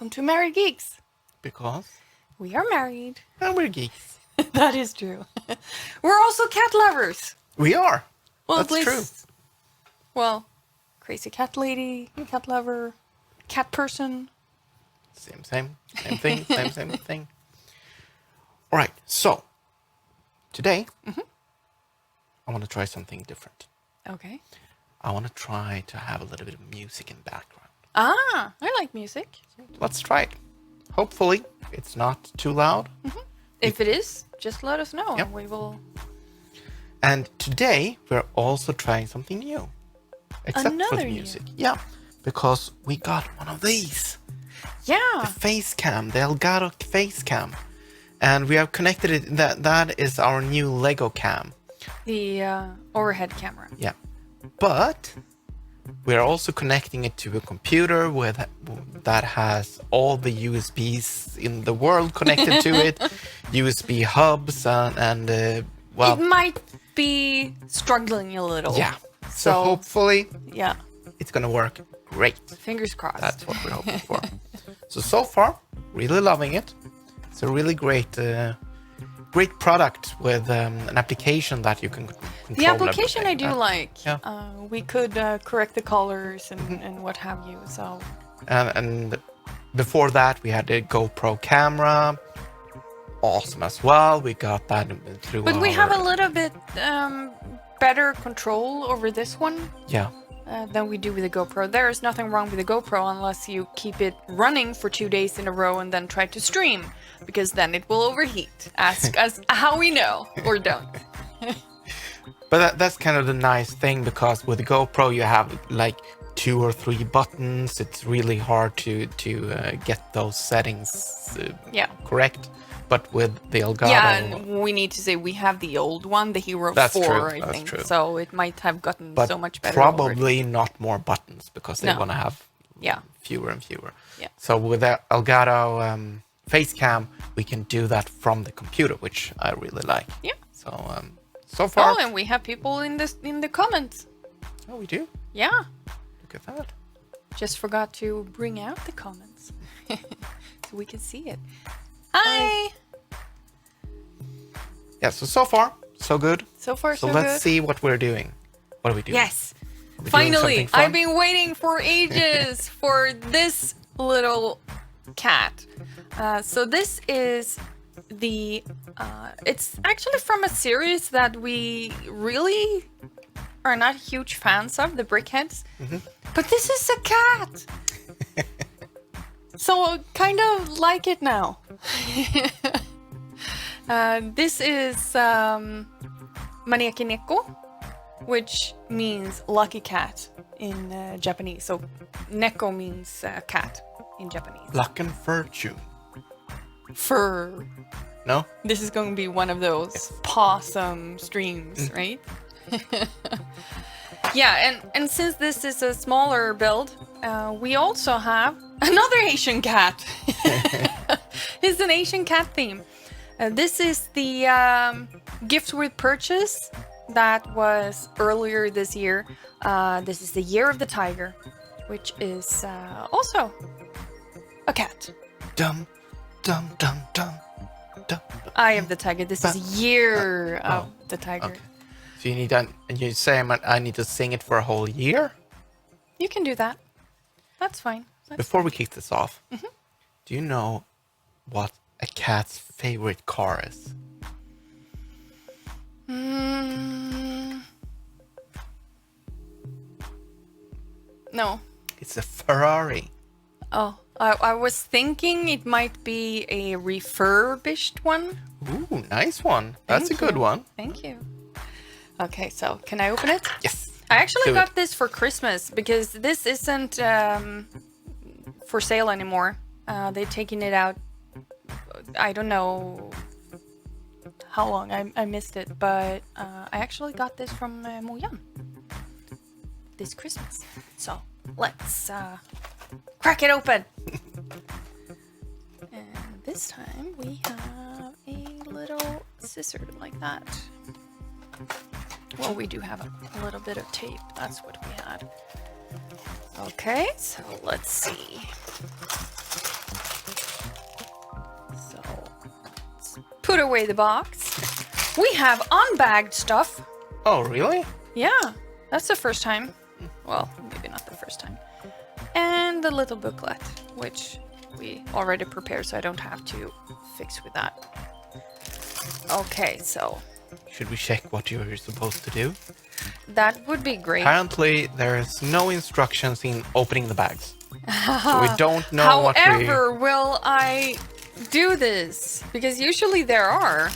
welcome to Married Geeks. Because We are married. and we're geeks. That is true. We're also cat lovers. We are. Well, That's at least, true. Well, crazy cat lady, cat lover, cat person. Same thing, same thing. All right, so today I want to try something different. Okay. I want to try to have a little bit of music in the background. Ah, I like music. Let's try it. Hopefully, it's not too loud. If it is, just let us know Yep. and we will... And today we're also trying something new. Except for Another the new. music. Yeah, because we got one of these. The Yeah. face cam, the Elgato face cam. And we have connected it, that is our new Lego cam. The overhead camera. Yeah. But we're also connecting it to a computer that has all the USBs in the world connected to it. USB hubs and well, It might be struggling a little. yeah. So hopefully Yeah. it's gonna work great. Fingers crossed. That's what we're hoping for. So far, really loving it. It's a really great product with an application that you can control. The application I everything. do like. Yeah. We could correct the colors and what have you. So And before that, we had a GoPro camera. Awesome as well. We got that through but we our- have a little bit better control over this one Yeah. than we do with the GoPro. There is nothing wrong with the GoPro unless you keep it running for 2 days in a row and then try to stream, because then it will overheat. Ask us how we know or don't. But that's kind of the nice thing, because with the GoPro you have like 2 or 3 buttons. It's really hard to get those settings Yeah. correct. But with the Elgato, Yeah, and we need to say we have the old one, the Hero That's 4, true, I that's think. true. So it might have gotten but so much better. over probably not more buttons, because they No. want to have Yeah. fewer and fewer. Yeah. So with the Elgato face cam, we can do that from the computer, which I really like. Yeah. So far, Oh, and we have people in the comments. oh, we do. Yeah. Look at that. Just forgot to bring out the comments so we can see it. Hi. Yeah. So far, so good. So far, So so let's good. see what we're doing. What are we doing? Yes. Are we doing Finally, something fun? I've been waiting for ages for this little cat. So this is the. It's actually from a series that we really are not huge fans of, the Brickheads. But this is a cat. So kind of like it now. This is Maneki Neko, which means lucky cat in Japanese. So Neko means cat in Japanese. Luck and fortune. Fur. No? This is going to be one of those possum streams, right? Yeah, and since this is a smaller build, we also have another Asian cat. It's an Asian cat theme. This is the gift with purchase that was earlier this year. This is the Year of the Tiger, which is also a cat. Dum, dum, dum, dum, dum. Eye of the Tiger. This is Year of oh, the Tiger. Okay. So you need to, and you say I need to sing it for a whole year? You can do that. That's fine. Before we kick this off, do you know what a cat's favorite car is? No. It's a Ferrari. Oh, I was thinking it might be a refurbished one. Ooh, nice one. That's Thank a good you. one. Thank you. Okay, so can I open it? Yes. I actually Do got it. this for Christmas because this isn't for sale anymore. They're taking it out. I don't know how long. I missed it, but I actually got this from Moyan this Christmas. So let's crack it open. And this time we have a little scissor like that. Well, we do have a little bit of tape. That's what we had. Okay, so let's see. away the box. We have unbagged stuff. Oh, really? Yeah, that's the first time. Well, maybe not the first time. And the little booklet, which we already prepared, so I don't have to fix with that. Okay, so Should we check what you're supposed to do? that would be great. Apparently, there's no instructions in opening the bags. So we don't know what we... However, will I do this? Because usually there are.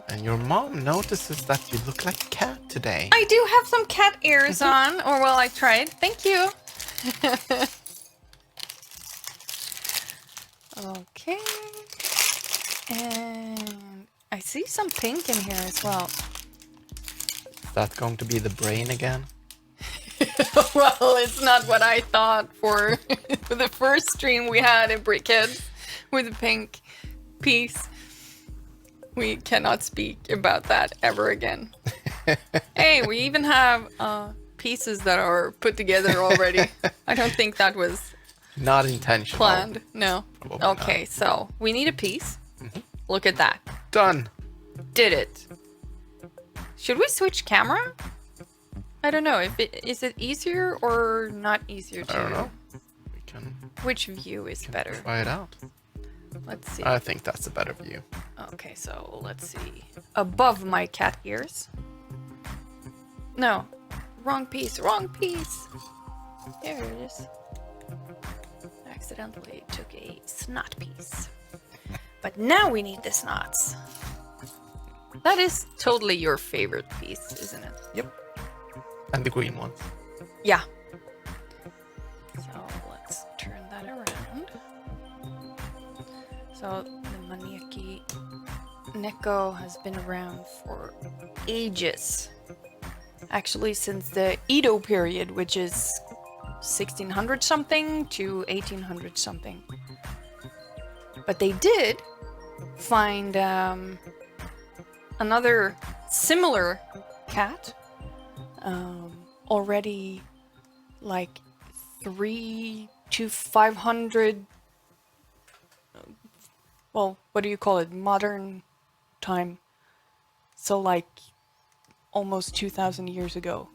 And your mom notices that you look like a cat today. I do have some cat ears on, or well, I tried. Thank you. Okay. And I see some pink in here as well. Is that going to be the brain again? Well, it's not what I thought for the first stream we had in Brickheads with the pink piece. We cannot speak about that ever again. Hey, we even have pieces that are put together already. I don't think that was Not intentional. planned. No. Probably Okay, so we need a piece. Look at that. Done. Did it. Should we switch camera? I don't know. Is it easier or not easier to... I don't know. We can Which view is better? try it out. Let's see. I think that's a better view. Okay, so let's see. Above my cat ears. No. Wrong piece. Wrong piece. There it is. Accidentally took a snot piece. But now we need the snots. That is totally your favorite piece, isn't it? Yep. And the green ones. Yeah. So let's turn that around. So the Maneki Neko has been around for ages. Actually, since the Edo period, which is 1600 something to 1800 something. But they did find another similar cat already like 300 to 500, well, what do you call it, modern time, so like almost 2,000 years ago.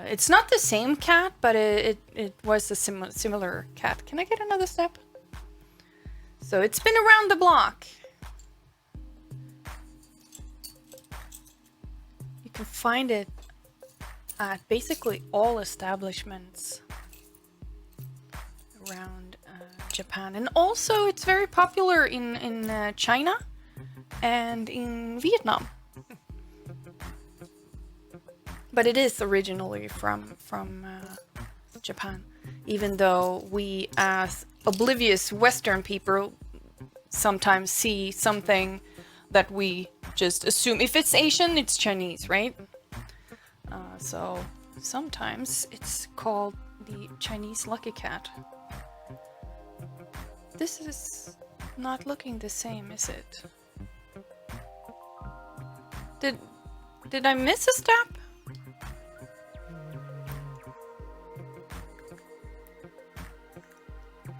It's not the same cat, but it was a similar cat. Can I get another step? So it's been around the block. You can find it at basically all establishments around Japan. And also it's very popular in China and in Vietnam. But it is originally from Japan, even though we as oblivious Western people sometimes see something that we just assume. If it's Asian, it's Chinese, right? So sometimes it's called the Chinese lucky cat. This is not looking the same, is it? Did I miss a step?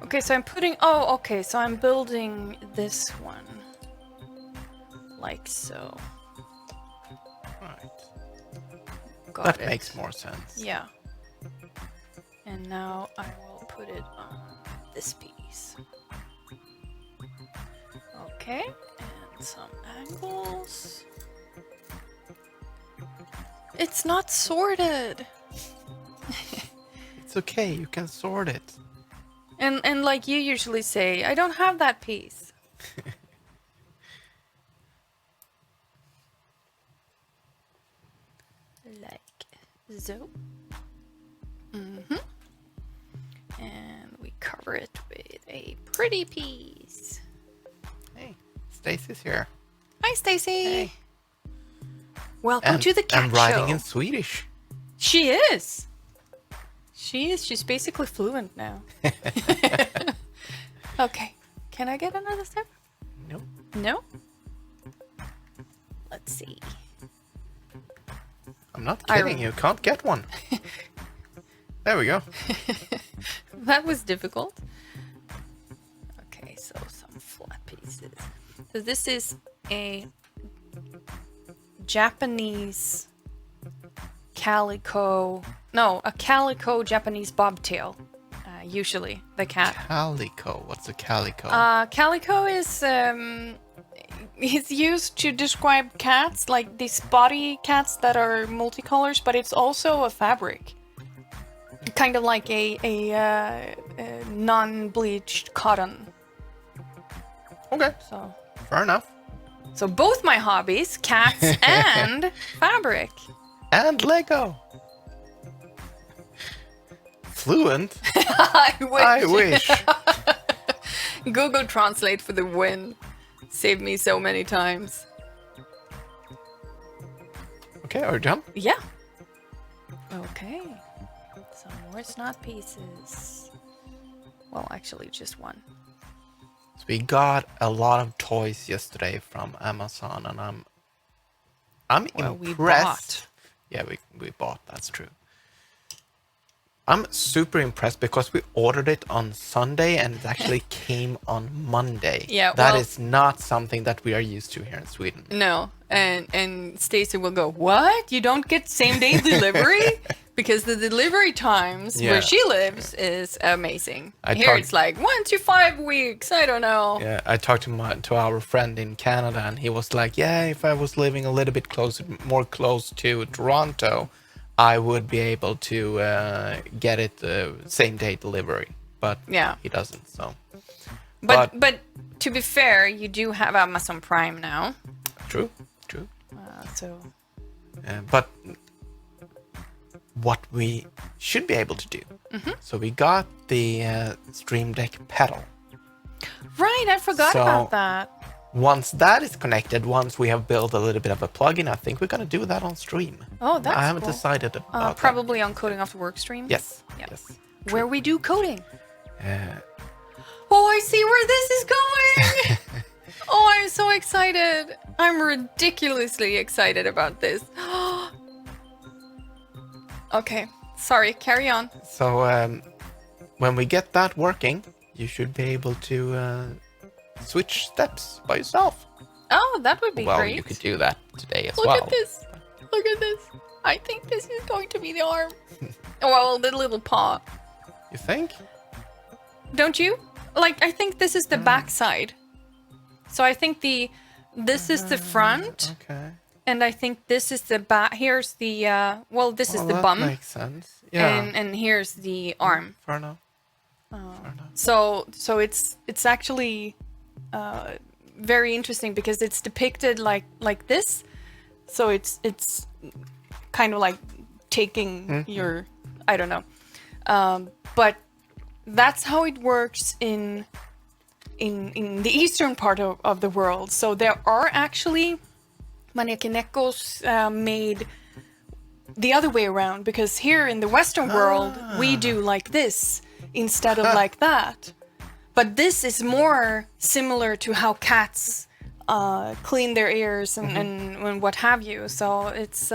Okay, so I'm putting... Oh, okay, so I'm building this one. Like so. Right. Got That it. makes more sense. Yeah. And now I will put it on this piece. Okay, and some angles. It's not sorted. It's okay, you can sort it. And like you usually say, I don't have that piece. Like so. And we cover it with a pretty piece. Hey, Stacy's here. Hi, Stacy. Hey. Welcome to the cat I'm writing show. in Swedish. She is. She is. She's basically fluent now. Okay. Can I get another step? Nope. No? Let's see. I'm not kidding you. Can't get one. There we go. That was difficult. Okay, so some flat pieces. So this is a Japanese calico. No, a calico Japanese bobtail. Usually the cat. Calico. What's a calico? Calico is used to describe cats, like these spotty cats that are multicolors, but it's also a fabric. Kind of like a non-bleached cotton. Okay, So fair enough. both my hobbies, cats and fabric. And Lego. Fluent? I wish. I wish. Google Translate for the win. Saved me so many times. Okay, are you done? Yeah. Okay. Some more snot pieces. Well, actually, just one. So we got a lot of toys yesterday from Amazon, and I'm Well, we impressed. Yeah, we bought. That's true. I'm super impressed because we ordered it on Sunday and it actually came on Monday. Yeah, that well- is not something that we are used to here in Sweden. No, and Stacy will go, "What? You don't get same day delivery?" Because the delivery times Yeah. where she lives is amazing. I Here talked- it's like 1 to 5 weeks. I don't know. Yeah, I talked to our friend in Canada, and he was like, "Yeah, if I was living a little bit more close to Toronto, I would be able to get it same day delivery." But Yeah. he doesn't. So But to be fair, you do have Amazon Prime now. true. So But what we should be able to do. Mm-hmm. So we got the Stream Deck pedal. right, I forgot So- about that. Once that is connected, once we have built a little bit of a plugin, I think we're gonna do that on stream. Oh, that's I haven't cool. decided about that. Probably on Coding After Work stream. Yes. Yeah. Yes. Where we do coding. Uh, Oh, I see where this is going. Oh, I'm so excited. I'm ridiculously excited about this. Okay, sorry, carry on. so when we get that working, you should be able to switch steps by yourself. Oh, that would be Well, great. you could do that today as Look well. at this. Look at this. I think this is going to be the arm. Well, the little paw. You think? Don't you? Like, I think this is the back side. So I think this is the front, Okay. and I think this is the back. Here's the, well, this is Well, the that bum, makes sense. Yeah. and here's the arm. Fair enough. Fair enough. So it's actually very interesting because it's depicted like this. So it's kind of like taking your, I don't know, but that's how it works in the eastern part of the world. So there are actually Manekinekos made the other way around, because here in the Western world we do like this instead of like that. But this is more similar to how cats clean their ears and what have you. So it's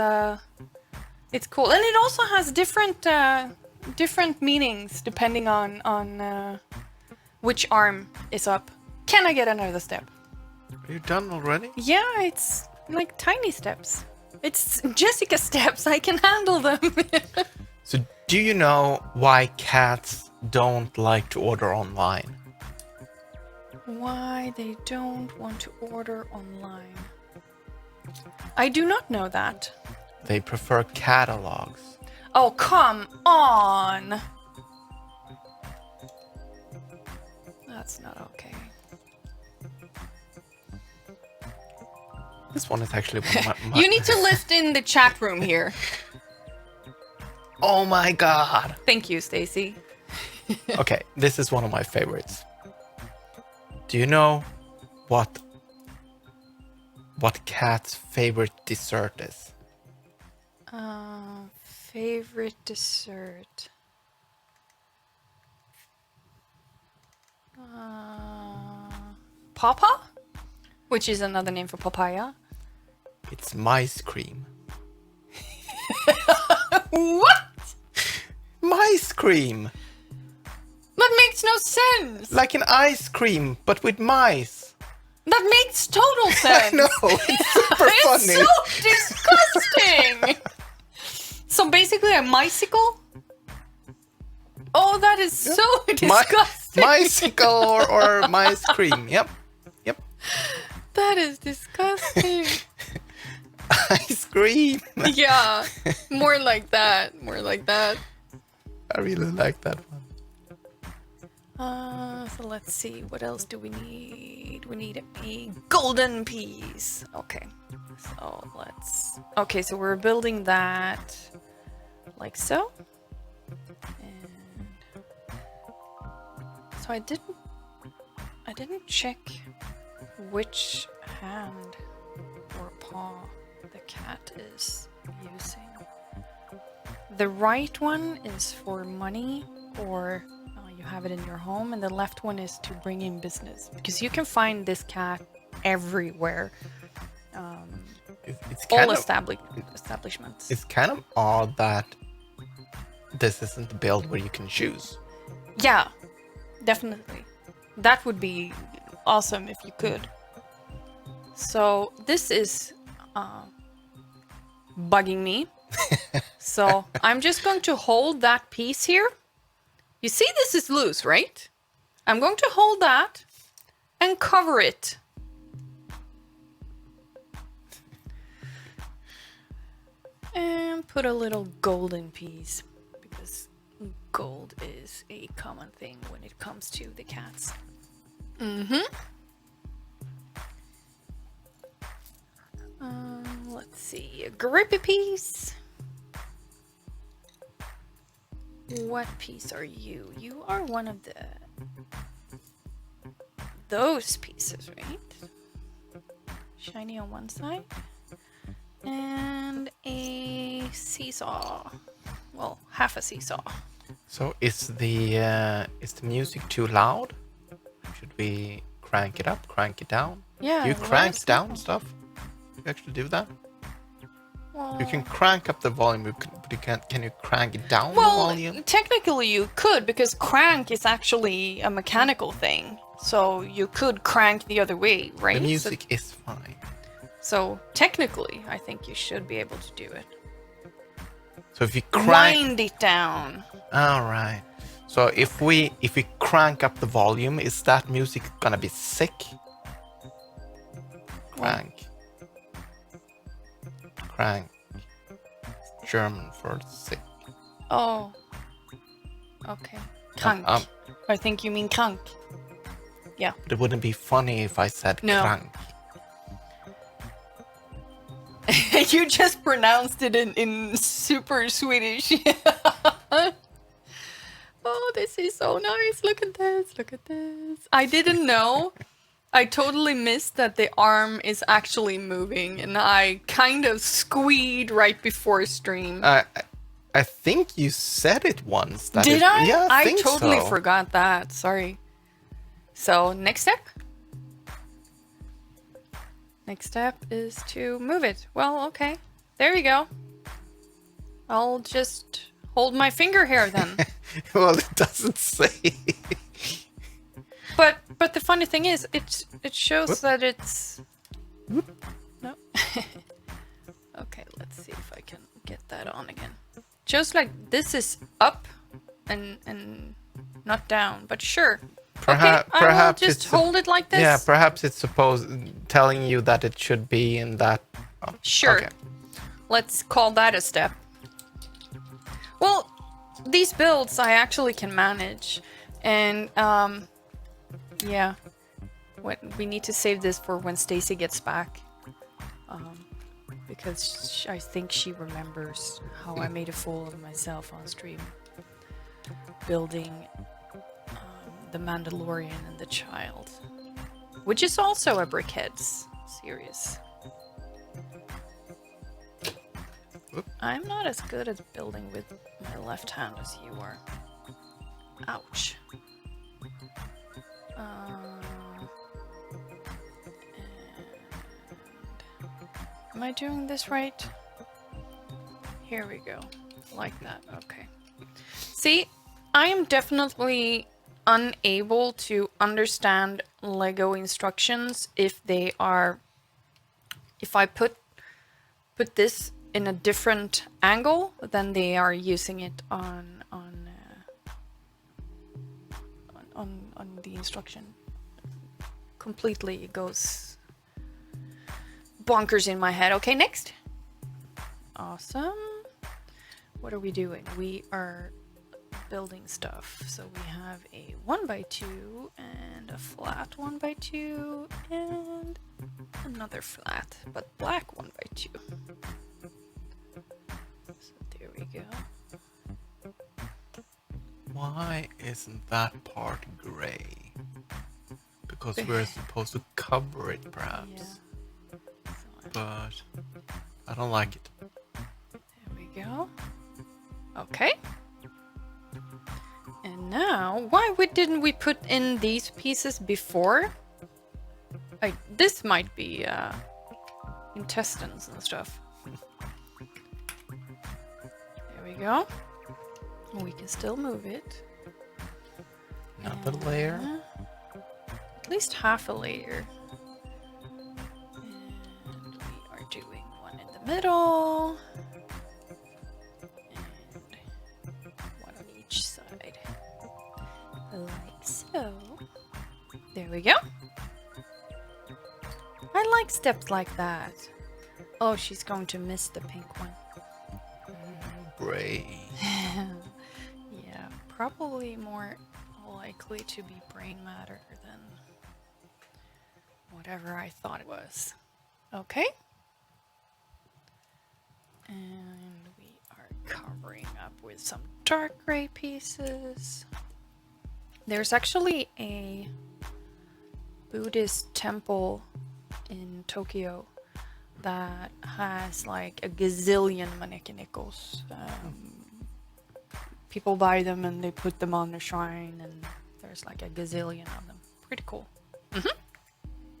cool, and it also has different meanings depending on which arm is up. Can I get another step? Are you done already? Yeah, it's like tiny steps. It's Jessica steps. I can handle them. So, do you know why cats don't like to order online? Why they don't want to order online? I do not know that. They prefer catalogs. Oh, come on. That's not okay. This one is actually one of my... You need to lift in the chat room here. Oh my god! Thank you, Stacy. Okay, this is one of my favorites. Do you know what cat's favorite dessert is? Favorite dessert. Papa? Which is another name for papaya. It's mice cream. What? Mice cream! That makes no sense. Like an ice cream, but with mice. That makes total sense. No, it's super funny. It's so disgusting. So basically a mycicle? Oh, that is so disgusting. Mycicle or mice cream. Yep. That is disgusting. Ice cream. Yeah, more like that. I really like that one. So let's see. What else do we need? We need a golden piece. Okay. So let's. Okay, so we're building that like so. And so I didn't check which hand or paw the cat is using. The right one is for money or you have it in your home, and the left one is to bring in business, because you can find this cat everywhere. It's All kind of, establishments. it's kind of odd that this isn't the build where you can choose. Yeah, definitely. That would be awesome if you could. So this is bugging me. So I'm just going to hold that piece here. You see this is loose, right? I'm going to hold that and cover it. And put a little golden piece, because gold is a common thing when it comes to the cats. Let's see, a grippy piece. What piece are you? You are one of those pieces, right? Shiny on one side. And a seesaw. Well, half a seesaw. So is the music too loud? Should we crank it up, crank it down? Yeah. Do you let crank us down know. stuff? You actually do that? Well, You can crank up the volume, but you can't. Can you crank it down the well, volume? technically you could, because crank is actually a mechanical thing. So you could crank the other way, right? The music is fine. So technically, I think you should be able to do it. So if you crank, Wind it down. all right. So if we crank up the volume, is that music gonna be sick? Crank. Crank. German for sick. Oh. Okay. Krank. I think you mean krank. Yeah. But it wouldn't be funny if I said No. crank. You just pronounced it in super Swedish. Oh, this is so nice. Look at this. Look at this. I didn't know. I totally missed that the arm is actually moving, and I kind of squeed right before stream. I think you said it once. That Did I? Yeah, I I think totally so. forgot that. Sorry. So, next step? Next step is to move it. Well, okay. There you go. I'll just hold my finger here then. Well, it doesn't say. But the funny thing is, it shows that it's... No. Okay, let's see if I can get that on again. Shows like this is up and not down, but sure. Perhaps I will perhaps just it's hold it like this. Yeah, perhaps it's supposed telling you that it should be in that. Oh, Sure. Okay. Let's call that a step. Well, these builds I actually can manage, and yeah, we need to save this for when Stacy gets back, because I think she remembers how I made a fool of myself on stream, building the Mandalorian and the Child, which is also a Brickheads series. I'm not as good at building with my left hand as you are. Ouch. Am I doing this right? Here we go. Like that. Okay. See, I am definitely unable to understand Lego instructions if they are, if I put this in a different angle, then they are using it on the instruction. Completely goes bonkers in my head. Okay, next. Awesome. What are we doing? We are building stuff. So we have a 1x2 and a flat 1x2 and another flat but black 1x2. So there we go. Why isn't that part gray? Because we're supposed to cover it, perhaps. Yeah. So But I don't like it. there we go. Okay. And now, why didn't we put in these pieces before? This might be intestines and stuff. There we go. We can still move it. Another layer. At least half a layer. And we are doing one in the middle. And one on each side. Like so. There we go. I like steps like that. Oh, she's going to miss the pink one. Gray. Yeah, probably more likely to be brain matter than whatever I thought it was. Okay. And we are covering up with some dark gray pieces. There's actually a Buddhist temple in Tokyo that has like a gazillion maneki nickels. People buy them and they put them on the shrine, and there's like a gazillion of them. Pretty cool.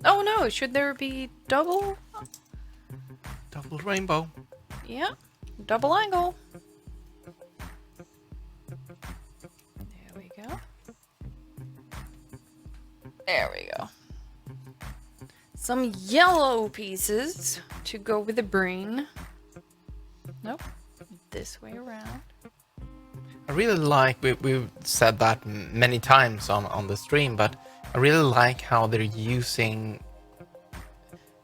Oh no, should there be double? Double rainbow. Yeah, double angle. There we go. There we go. Some yellow pieces to go with the brain. Nope, this way around. I really like, we've said that many times on the stream, but I really like how they're using,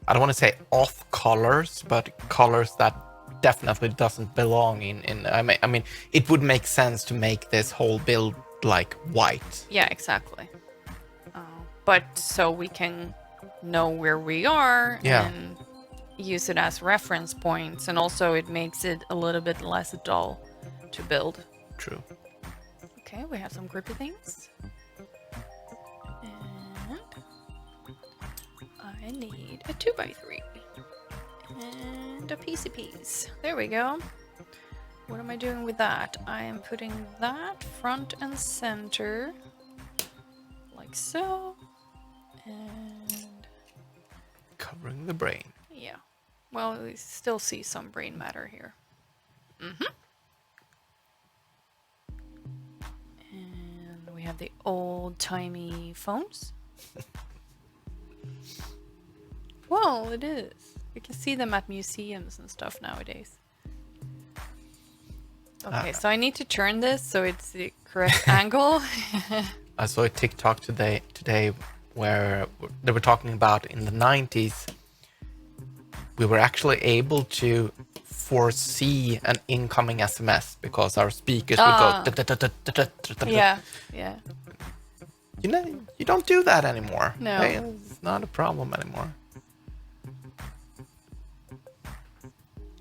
I don't want to say off colors, but colors that definitely doesn't belong in I mean, it would make sense to make this whole build like white. Yeah, exactly. But so we can know where we are and use it as reference points, and also it makes it a little bit less dull to build. True. Okay, we have some grippy things. And I need a 2x3. And a piece. There we go. What am I doing with that? I am putting that front and center. Like so. And Covering the brain. yeah. Well, we still see some brain matter here. And we have the old-timey phones. Well, it is. You can see them at museums and stuff nowadays. Okay, so I need to turn this so it's the correct angle. I saw a TikTok today where they were talking about in the 90s, we were actually able to foresee an incoming SMS because our speakers would go. Yeah. You know, you don't do that anymore. No. Hey, it's not a problem anymore.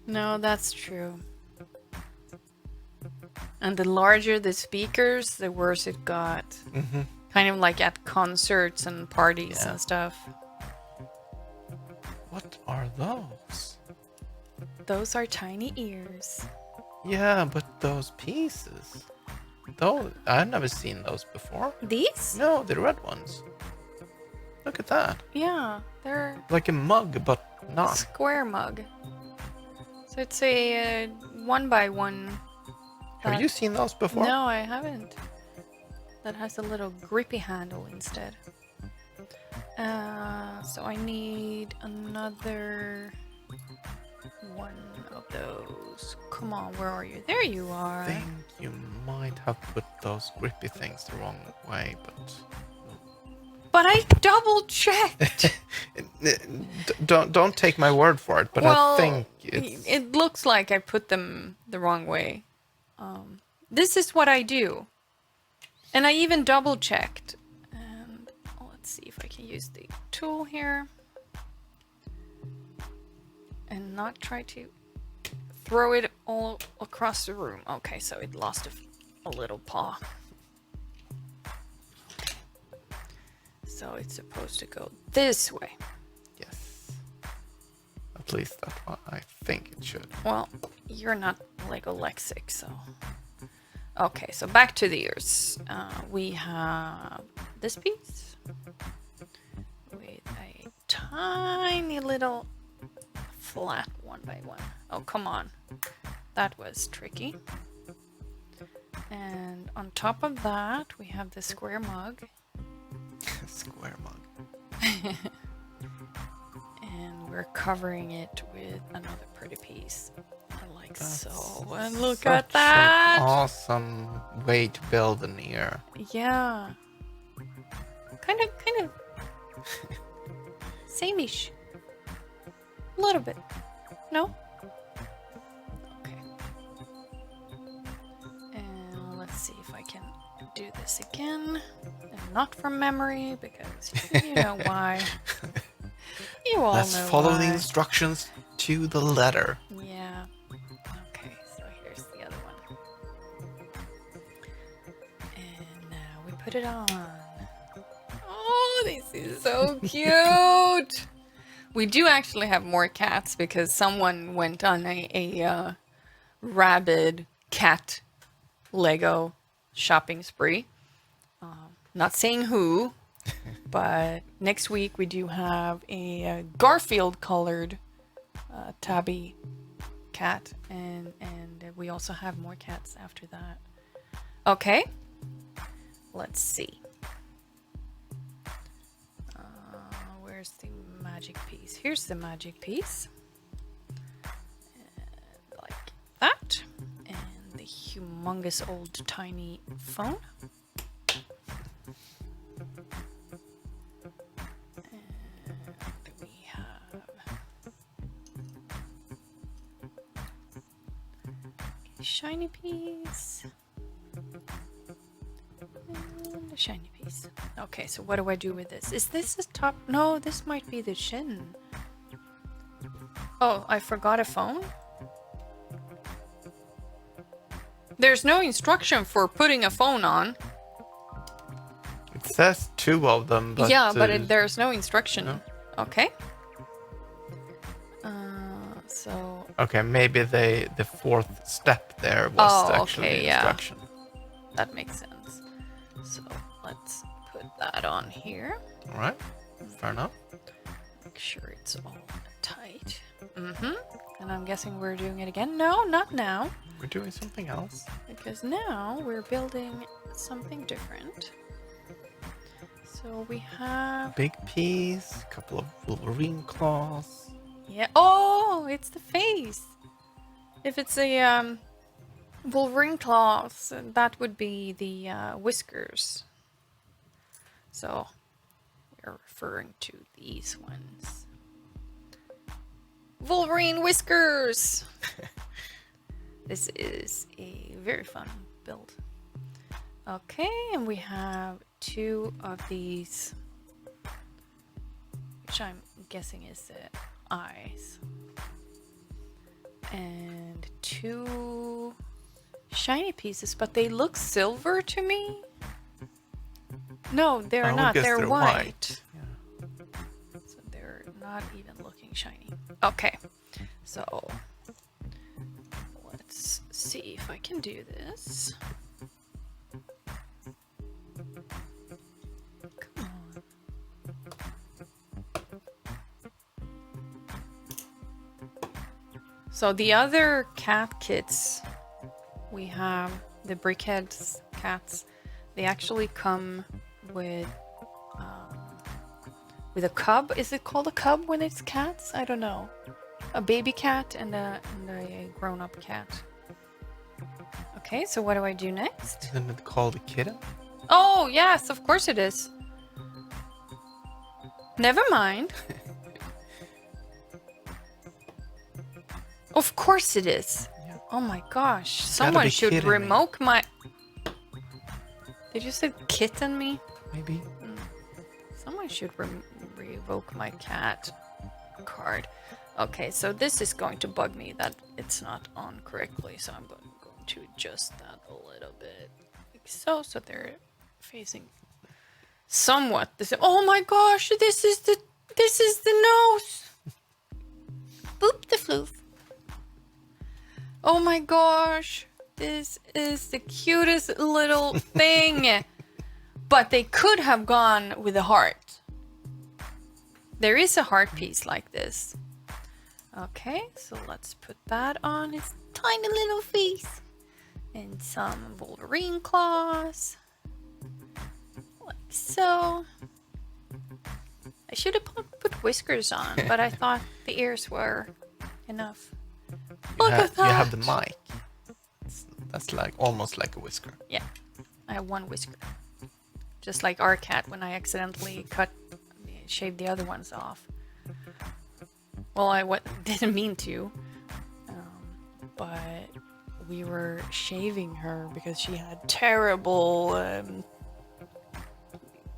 No, that's true. And the larger the speakers, the worse it got. Kind of like at concerts and parties and stuff. What are those? Those are tiny ears. Yeah, but those pieces. Those, I've never seen those before. These? No, the red ones. Look at that. Yeah, they're Like a mug, but not. square mug. So it's a 1x1. Have you seen those before? No, I haven't. That has a little grippy handle instead. So I need another one of those. Come on, where are you? There you are. I think you might have put those grippy things the wrong way, But I double checked. don't take my word for it. But Well, I think it's it looks like I put them the wrong way. This is what I do. And I even double checked. And let's see if I can use the tool here. And not try to throw it all across the room. Okay, so it lost a little paw. So it's supposed to go this way. yes. At least that's what I think it should. Well, you're not Lego Lexic, so... Okay, so back to the ears. We have this piece with a tiny little flat 1x1. Oh, come on. That was tricky. And on top of that, we have the square mug. Square mug. And we're covering it with another pretty piece. Like That's so. And look such at that! An awesome way to build an ear. Yeah. Kind of same-ish. A little bit. No? Okay. And let's see if I can do this again. And not from memory, because you know why. You all Let's know follow why. the instructions to the letter. Yeah. Okay, so here's the other one. And now we put it on. Oh, this is so cute! We do actually have more cats because someone went on a rabid cat Lego shopping spree. Not saying who, but next week we do have a Garfield colored tabby cat, and we also have more cats after that. Okay, let's see. Where's the magic piece? Here's the magic piece. And like that. And the humongous old tiny phone. And we have a shiny piece. And a shiny piece. Okay, so what do I do with this? Is this the top? No, this might be the shin. Oh, I forgot a phone? There's no instruction for putting a phone on. It says two of them, but Yeah, but there's no instruction. no. Okay. So... Okay, maybe the fourth step there was Oh, actually okay, the yeah. instruction. that makes sense. So let's put that on here. All right, fair enough. Make sure it's all tight. Mm-hmm. And I'm guessing we're doing it again. No, not now. We're doing something else. Because now we're building something different. So we have... Big piece, a couple of Wolverine claws. Yeah. Oh, it's the face. If it's a Wolverine claws, that would be the whiskers. So we're referring to these ones. Wolverine whiskers. This is a very fun build. Okay, and we have two of these, which I'm guessing is the eyes, and two shiny pieces, but they look silver to me. No, they're I would not. guess They're white. Yeah. So they're not even looking shiny. Okay, so let's see if I can do this. Come on. So the other cat kits, we have the Brickheads cats. They actually come with with a cub. Is it called a cub when it's cats? I don't know. A baby cat and a grown-up cat. Okay, so what do I do next? Isn't it called a kitten? Oh, yes, of course it is. Never mind. Of course it is. Yeah. Oh my gosh. Gotta Someone be should kidding me. remoke my... Did you say kitten me? Maybe. Someone should revoke my cat card. Okay, so this is going to bug me that it's not on correctly, so I'm going to adjust that a little bit. Like so they're facing somewhat the same. Oh my gosh, this is the nose. Boop the floof. Oh my gosh, this is the cutest little thing. But they could have gone with a heart. There is a heart piece like this. Okay, so let's put that on his tiny little face. And some Wolverine claws. Like so. I should have put whiskers on, but I thought the ears were enough. Look at that! You have the mic. That's like almost like a whisker. Yeah, I have one whisker. Just like our cat when I accidentally shaved the other ones off. Well, I didn't mean to, but we were shaving her because she had terrible.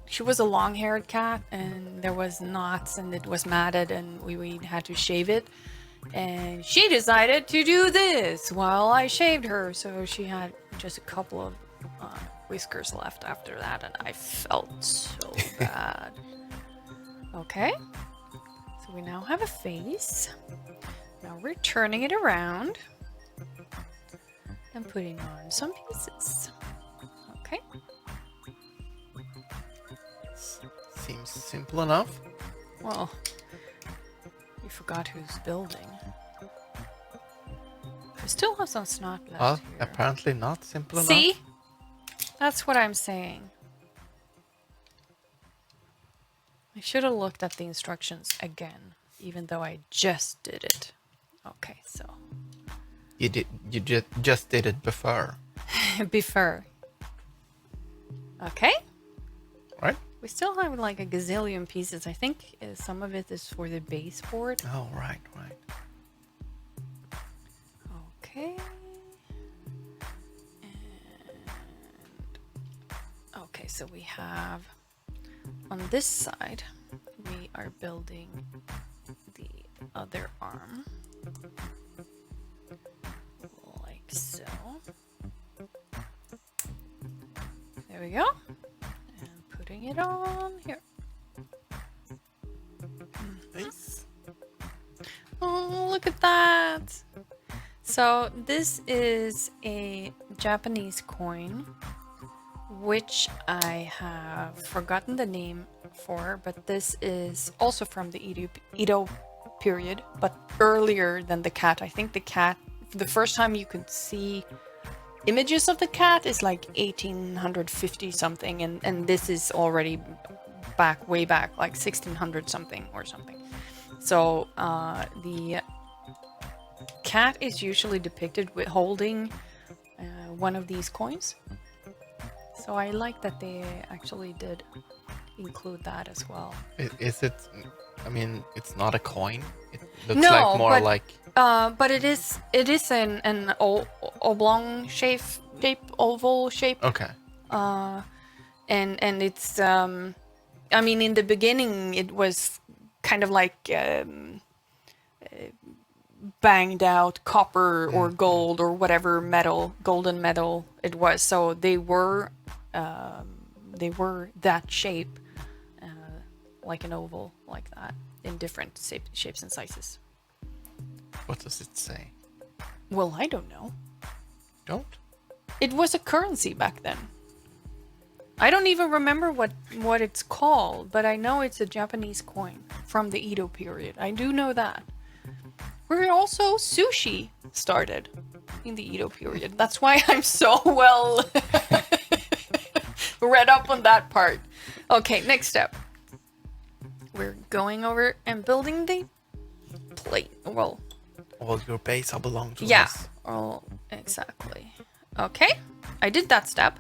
She was a long-haired cat, and there was knots, and it was matted, and we had to shave it. And she decided to do this while I shaved her, so she had just a couple of whiskers left after that, and I felt so bad. Okay, so we now have a face. Now we're turning it around and putting on some pieces. Okay. Seems simple enough. Well, you forgot who's building. We still have some snot left Well, here. apparently not simple enough. See? That's what I'm saying. I should have looked at the instructions again, even though I just did it. Okay, so. You just did it before. Before. Okay. Right? We still have like a gazillion pieces. I think some of it is for the baseboard. Oh, right. Okay. Okay, so we have on this side, we are building the other arm. Like so. There we go. And putting it on here. Nice. Oh, look at that. So this is a Japanese coin, which I have forgotten the name for, but this is also from the Edo period, but earlier than the cat. I think the cat, the first time you could see images of the cat is like 1850 something, and this is already way back, like 1600 something or something. So the cat is usually depicted with holding one of these coins. So I like that they actually did include that as well. Is it? I mean, it's not a coin. It looks No, like more but- like. But it is an oblong shape, oval shape. Okay. And it's I mean, in the beginning it was kind of like banged out copper or gold or whatever metal, golden metal it was. So they were that shape, like an oval, like that, in different shapes and sizes. What does it say? Well, I don't know. Don't? It was a currency back then. I don't even remember what it's called, but I know it's a Japanese coin from the Edo period. I do know that. Where also sushi started in the Edo period. That's why I'm so well read up on that part. Okay, next step. We're going over and building the plate. Well, All your base belong to yeah. us. Oh, exactly. Okay, I did that step.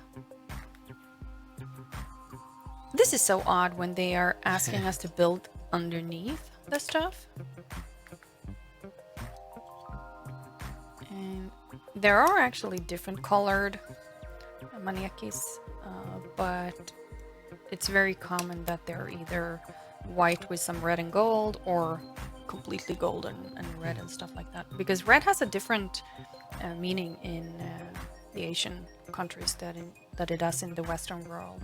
This is so odd when they are asking us to build underneath the stuff. And there are actually different colored maniakis, but it's very common that they're either white with some red and gold or completely golden and red and stuff like that. Because red has a different meaning in the Asian countries that it does in the Western world,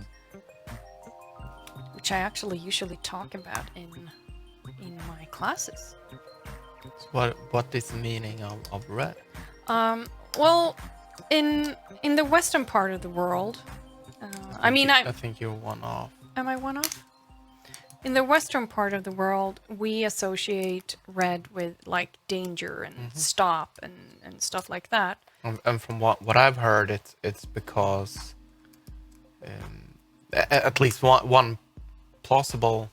which I actually usually talk about in my classes. So what is the meaning of red? Well, in the Western part of the world, I think you're one off. am I one off? In the Western part of the world, we associate red with like danger and stop and stuff like that. And from what I've heard, it's because at least one plausible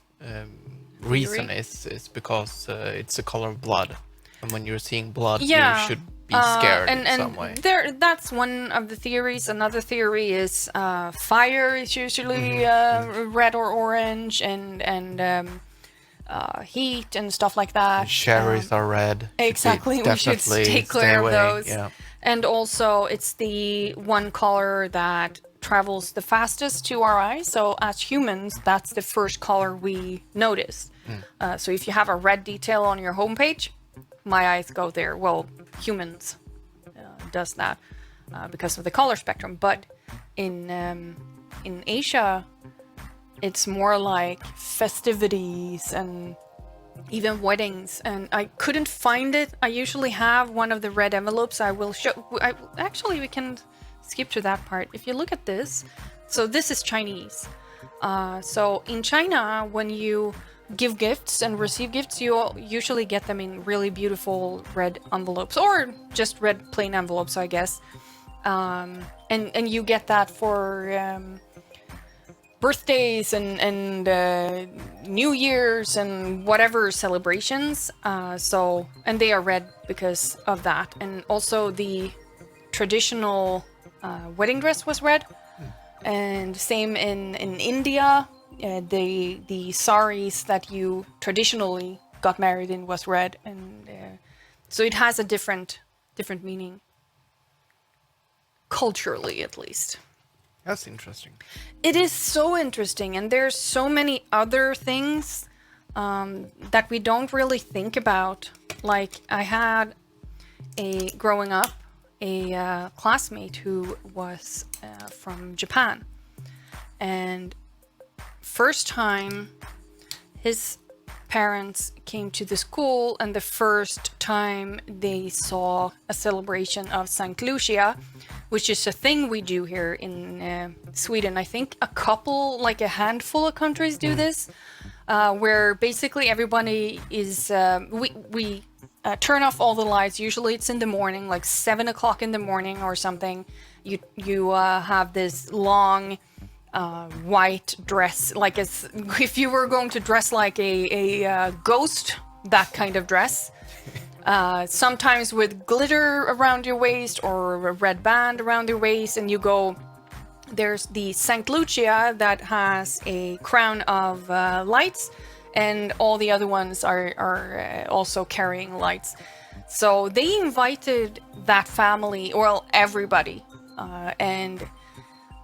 reason is because it's the color of blood, and when you're seeing blood, Yeah, you should be scared in some way. That's one of the theories. Another theory is fire is usually red or orange, and heat and stuff like that. Cherries are red. Exactly, we should Definitely stay clear of away. those. Yeah. And also, it's the one color that travels the fastest to our eyes. So as humans, that's the first color we notice. So if you have a red detail on your homepage, my eyes go there. Well, humans does that because of the color spectrum. But in Asia, it's more like festivities and even weddings, and I couldn't find it. I usually have one of the red envelopes. I will show. Actually, we can skip to that part. If you look at this, so this is Chinese. So in China, when you give gifts and receive gifts, you usually get them in really beautiful red envelopes, or just red plain envelopes, I guess. And you get that for birthdays and New Year's and whatever celebrations. And they are red because of that. And also the traditional wedding dress was red. And same in India, the saris that you traditionally got married in was red. And so it has a different meaning, culturally at least. That's interesting. It is so interesting, and there's so many other things that we don't really think about. Like I had growing up, a classmate who was from Japan, and first time his parents came to the school, and the first time they saw a celebration of Saint Lucia, which is a thing we do here in Sweden. I think a handful of countries do this, where basically everybody is, we turn off all the lights. Usually it's in the morning, like 7 o'clock in the morning or something. You have this long white dress, like if you were going to dress like a ghost, that kind of dress. Sometimes with glitter around your waist or a red band around your waist, and you go. There's the Saint Lucia that has a crown of lights, and all the other ones are also carrying lights. So they invited that family, well, everybody, and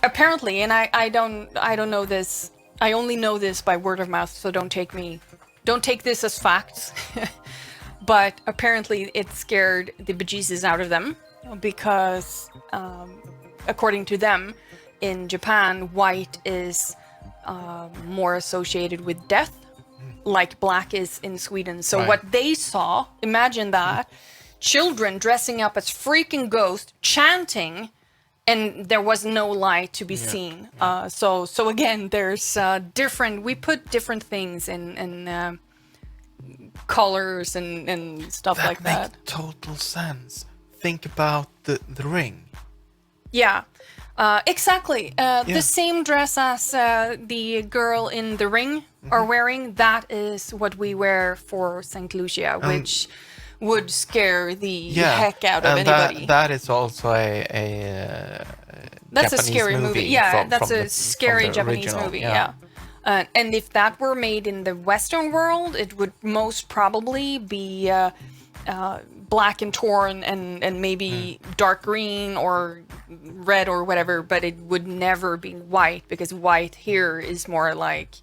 apparently, and I don't know this. I only know this by word of mouth, so don't take this as facts. But apparently it scared the bejesus out of them because, according to them, in Japan, white is more associated with death, like black is in Sweden. So Right. what they saw, imagine that, children dressing up as freaking ghosts, chanting, and there was no light to be seen. So again, there's we put different things in colors and stuff like that. Makes total sense. Think about the ring. Yeah. Exactly. The same dress as the girl in The Ring Mm-hmm. are wearing, that is what we wear for St. Lucia, which would scare the heck out of and anybody. that is also a That's Japanese a scary movie. Yeah, from, that's from a the, scary from the Japanese original. movie. Yeah. And if that were made in the Western world, it would most probably be black and torn and maybe dark green or red or whatever, but it would never be white, because white here is more like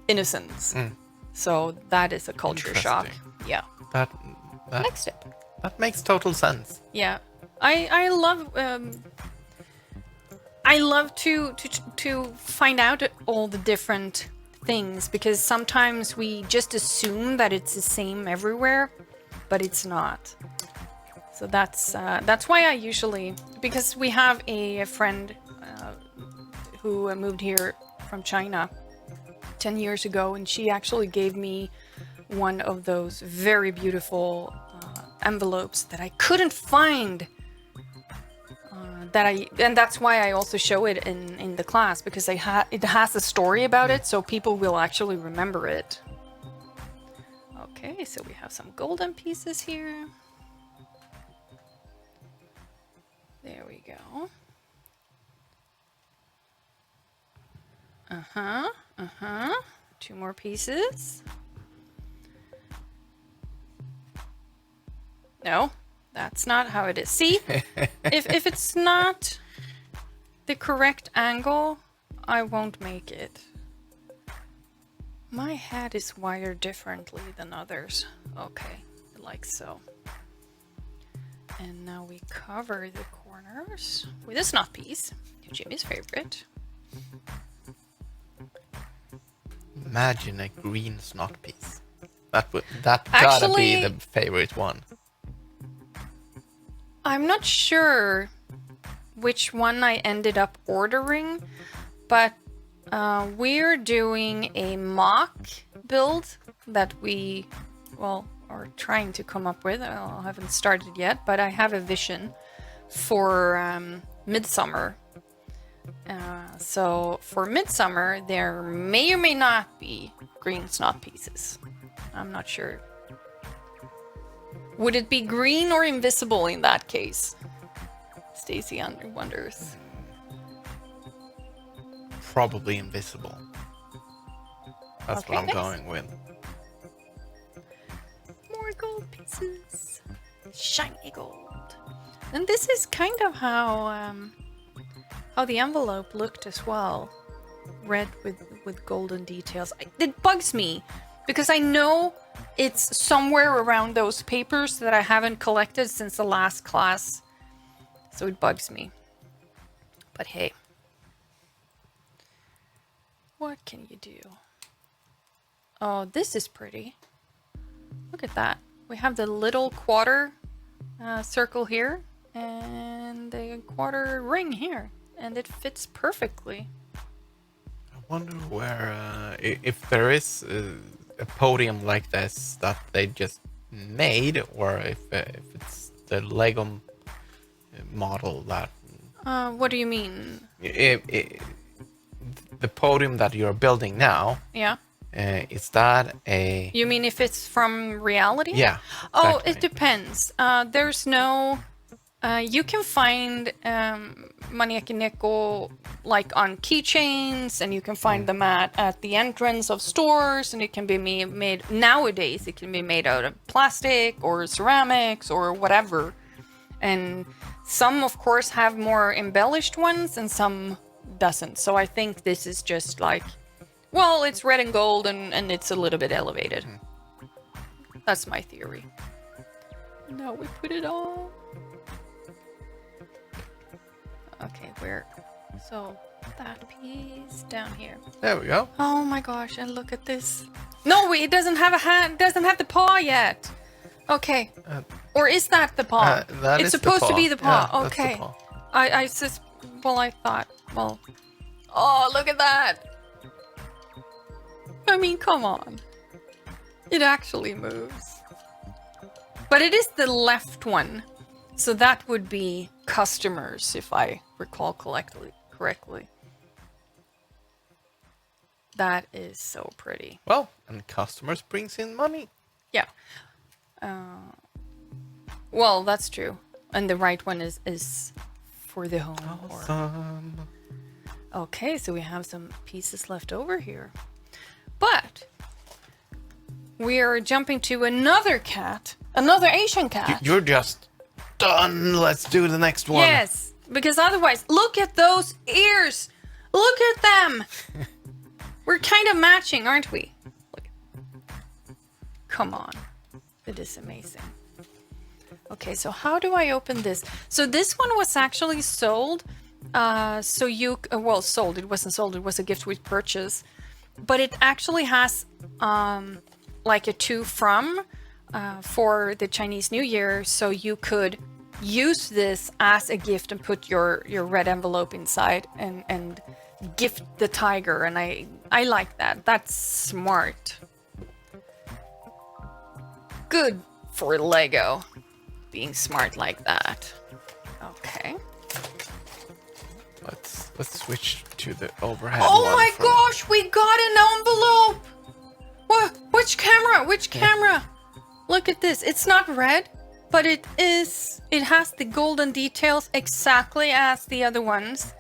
innocence. So that is a culture shock. Interesting. Yeah. That Next step. that makes total sense. Yeah, I love to find out all the different things, because sometimes we just assume that it's the same everywhere, but it's not. So that's why I usually, because we have a friend who moved here from China 10 years ago, and she actually gave me one of those very beautiful envelopes that I couldn't find. And that's why I also show it in the class, because it has a story about it, so people will actually remember it. Okay, so we have some golden pieces here. There we go. Two more pieces. No, that's not how it is. See, if it's not the correct angle, I won't make it. My head is wired differently than others. Okay, like so. And now we cover the corners with a snot piece, Jimmy's favorite. Imagine a green snot piece. That gotta be Actually, the favorite one. I'm not sure which one I ended up ordering, but we're doing a mock build that we, well, are trying to come up with. I haven't started yet, but I have a vision for Midsummer. So for Midsummer, there may or may not be green snot pieces. I'm not sure. Would it be green or invisible in that case? Stacy wonders. Probably invisible. That's Okay, what I'm next. going with. More gold pieces. Shiny gold. And this is kind of how the envelope looked as well. Red with golden details. It bugs me because I know it's somewhere around those papers that I haven't collected since the last class. So it bugs me. But hey. What can you do? Oh, this is pretty. Look at that. We have the little quarter circle here and the quarter ring here. And it fits perfectly. I wonder where, if there is a podium like this that they just made, or if it's the Lego model that. What do you mean? The podium that you're building now. Yeah. Is that a? You mean if it's from reality? Yeah. Oh, exactly. it depends. There's no. You can find Maneki Neko like on keychains, and you can find them at the entrance of stores, and it can be made nowadays. It can be made out of plastic or ceramics or whatever. And some, of course, have more embellished ones, and some doesn't. So I think this is just like, well, it's red and gold, and it's a little bit elevated. That's my theory. Now we put it on. Okay, where? So that piece down here. There we go. Oh my gosh! And look at this. No, wait, it doesn't have a hand. Doesn't have the paw yet. Okay. Or is that the paw? That it's is the supposed to paw. be the paw. Yeah, that's the Okay. paw. I thought. Well. Oh, look at that. I mean, come on. It actually moves. But it is the left one. So that would be customers, if I recall correctly. That is so pretty. Well, and customers brings in money. Yeah. Well, that's true. And the right one is for the home. Awesome. Okay, so we have some pieces left over here. But we are jumping to another cat, another Asian cat. You're just done. Let's do the next one. Yes, because otherwise, look at those ears. Look at them. We're kind of matching, aren't we? Look. Come on. It is amazing. Okay, so how do I open this? So this one was actually sold. Sold. It wasn't sold. It was a gift with purchase. But it actually has like a to from for the Chinese New Year. So you could use this as a gift and put your red envelope inside and gift the tiger. And I like that. That's smart. Good for Lego being smart like that. Okay. Let's switch to the overhead. Oh one my for- gosh, we got an envelope! What? Which camera? Which camera? Look at this. It's not red, but it has the golden details exactly as the other ones.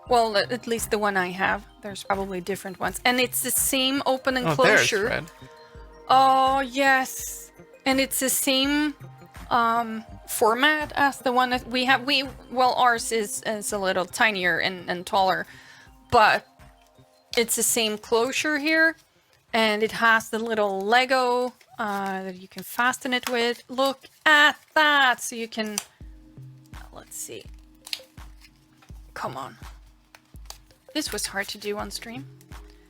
Well, at least the one I have. There's probably different ones. And it's the same open and Oh, there's closure. red. Oh, yes. And it's the same format as the one that we have. Ours is a little tinier and taller, but it's the same closure here. And it has the little Lego that you can fasten it with. Look at that. So you can, let's see. Come on. This was hard to do on stream.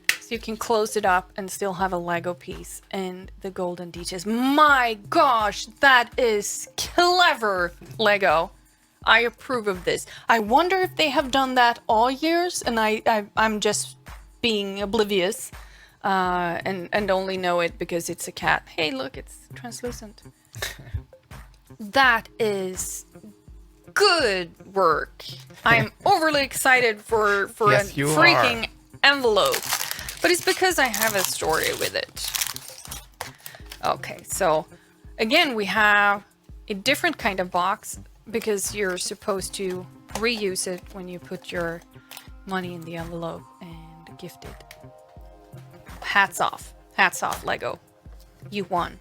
So you can close it up and still have a Lego piece and the golden details. My gosh, that is clever, Lego. I approve of this. I wonder if they have done that all years and I'm just being oblivious and only know it because it's a cat. Hey, look, it's translucent. That is good work. I'm overly excited for Yes, a you freaking envelope. But it's because I have a story with it. Okay, so again, we have a different kind of box because you're supposed to reuse it when you put your money in the envelope and gift it. Hats off. Hats off, Lego. You won.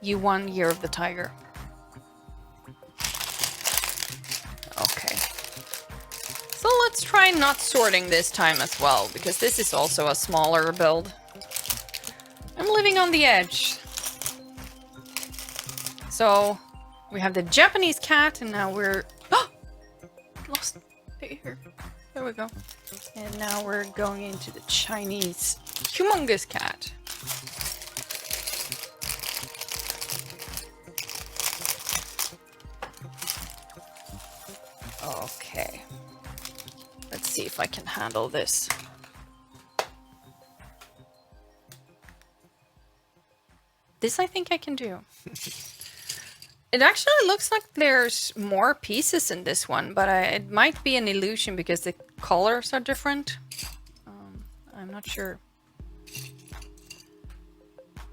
You won Year of the Tiger. Okay. So let's try not sorting this time as well, because this is also a smaller build. I'm living on the edge. So we have the Japanese cat, and now we're... Oh! Lost it here. There we go. And now we're going into the Chinese humongous cat. Okay. Let's see if I can handle this. This I think I can do. It actually looks like there's more pieces in this one, but it might be an illusion because the colors are different. I'm not sure.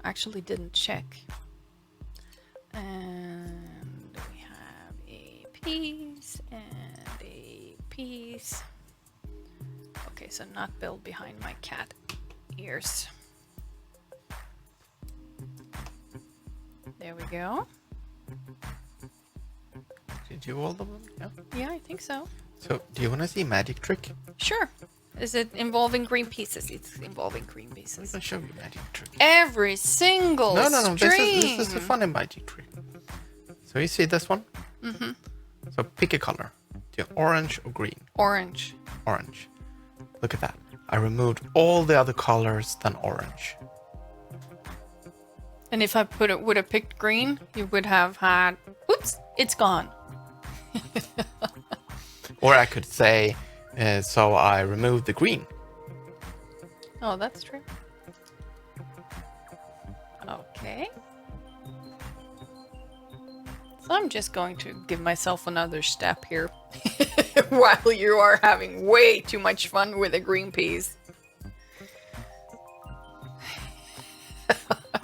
Actually didn't check. And we have a piece and a piece. Okay, so not built behind my cat ears. There we go. Did you all of them? Yeah. Yeah, I think so. So, do you want to see a magic trick? Sure. Is it involving green pieces? It's involving green I'm pieces. gonna show you a magic trick. Every single No. string. This is a funny magic trick. So you see this one? Mm-hmm. So pick a color. Do you orange or green? Orange. Orange. Look at that. I removed all the other colors than orange. And if I would have picked green, you would have had... Oops, it's gone. Or I could say, so I removed the green. Oh, that's true. Okay. So I'm just going to give myself another step here while you are having way too much fun with the green peas.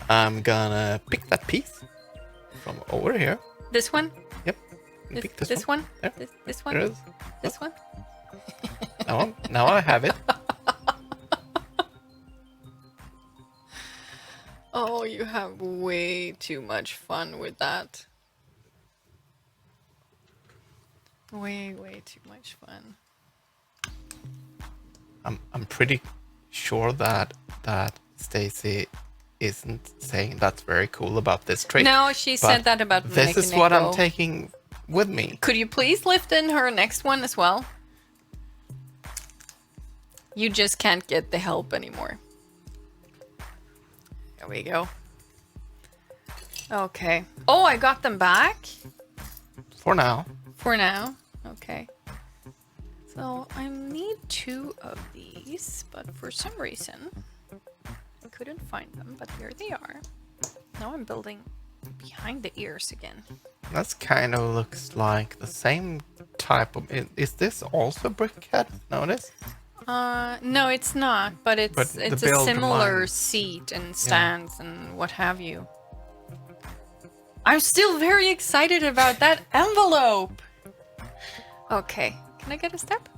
I'm gonna pick that piece from over here. This one? Yep. Pick This one? There. This There one? it is. This one? Now I have it. Oh, you have way too much fun with that. Way too much fun. I'm pretty sure that Stacy isn't saying that's very cool about this trick. No, she but said that about this making is it what I'm go. taking with me. Could you please lift in her next one as well? You just can't get the help anymore. There we go. Okay. Oh, I got them back? For now. For now. Okay. So I need 2 of these, but for some reason I couldn't find them, but here they are. Now I'm building behind the ears again. That's kind of looks like the same type of. Is this also brickhead? Notice? No, it's not, but But it's the a build similar reminds- seat and stands and what have you. I'm still very excited about that envelope. Okay, can I get a step?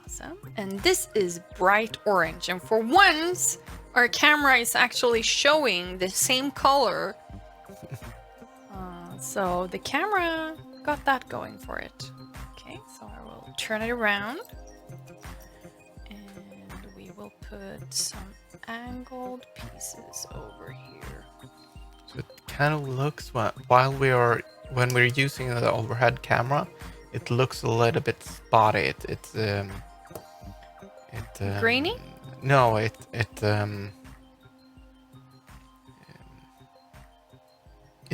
Awesome. And this is bright orange, and for once, our camera is actually showing the same color. So the camera got that going for it. Okay, so I will turn it around. And we will put some angled pieces over here. So it kind of looks when we're using the overhead camera, it looks a little bit spotty. Grainy? No, it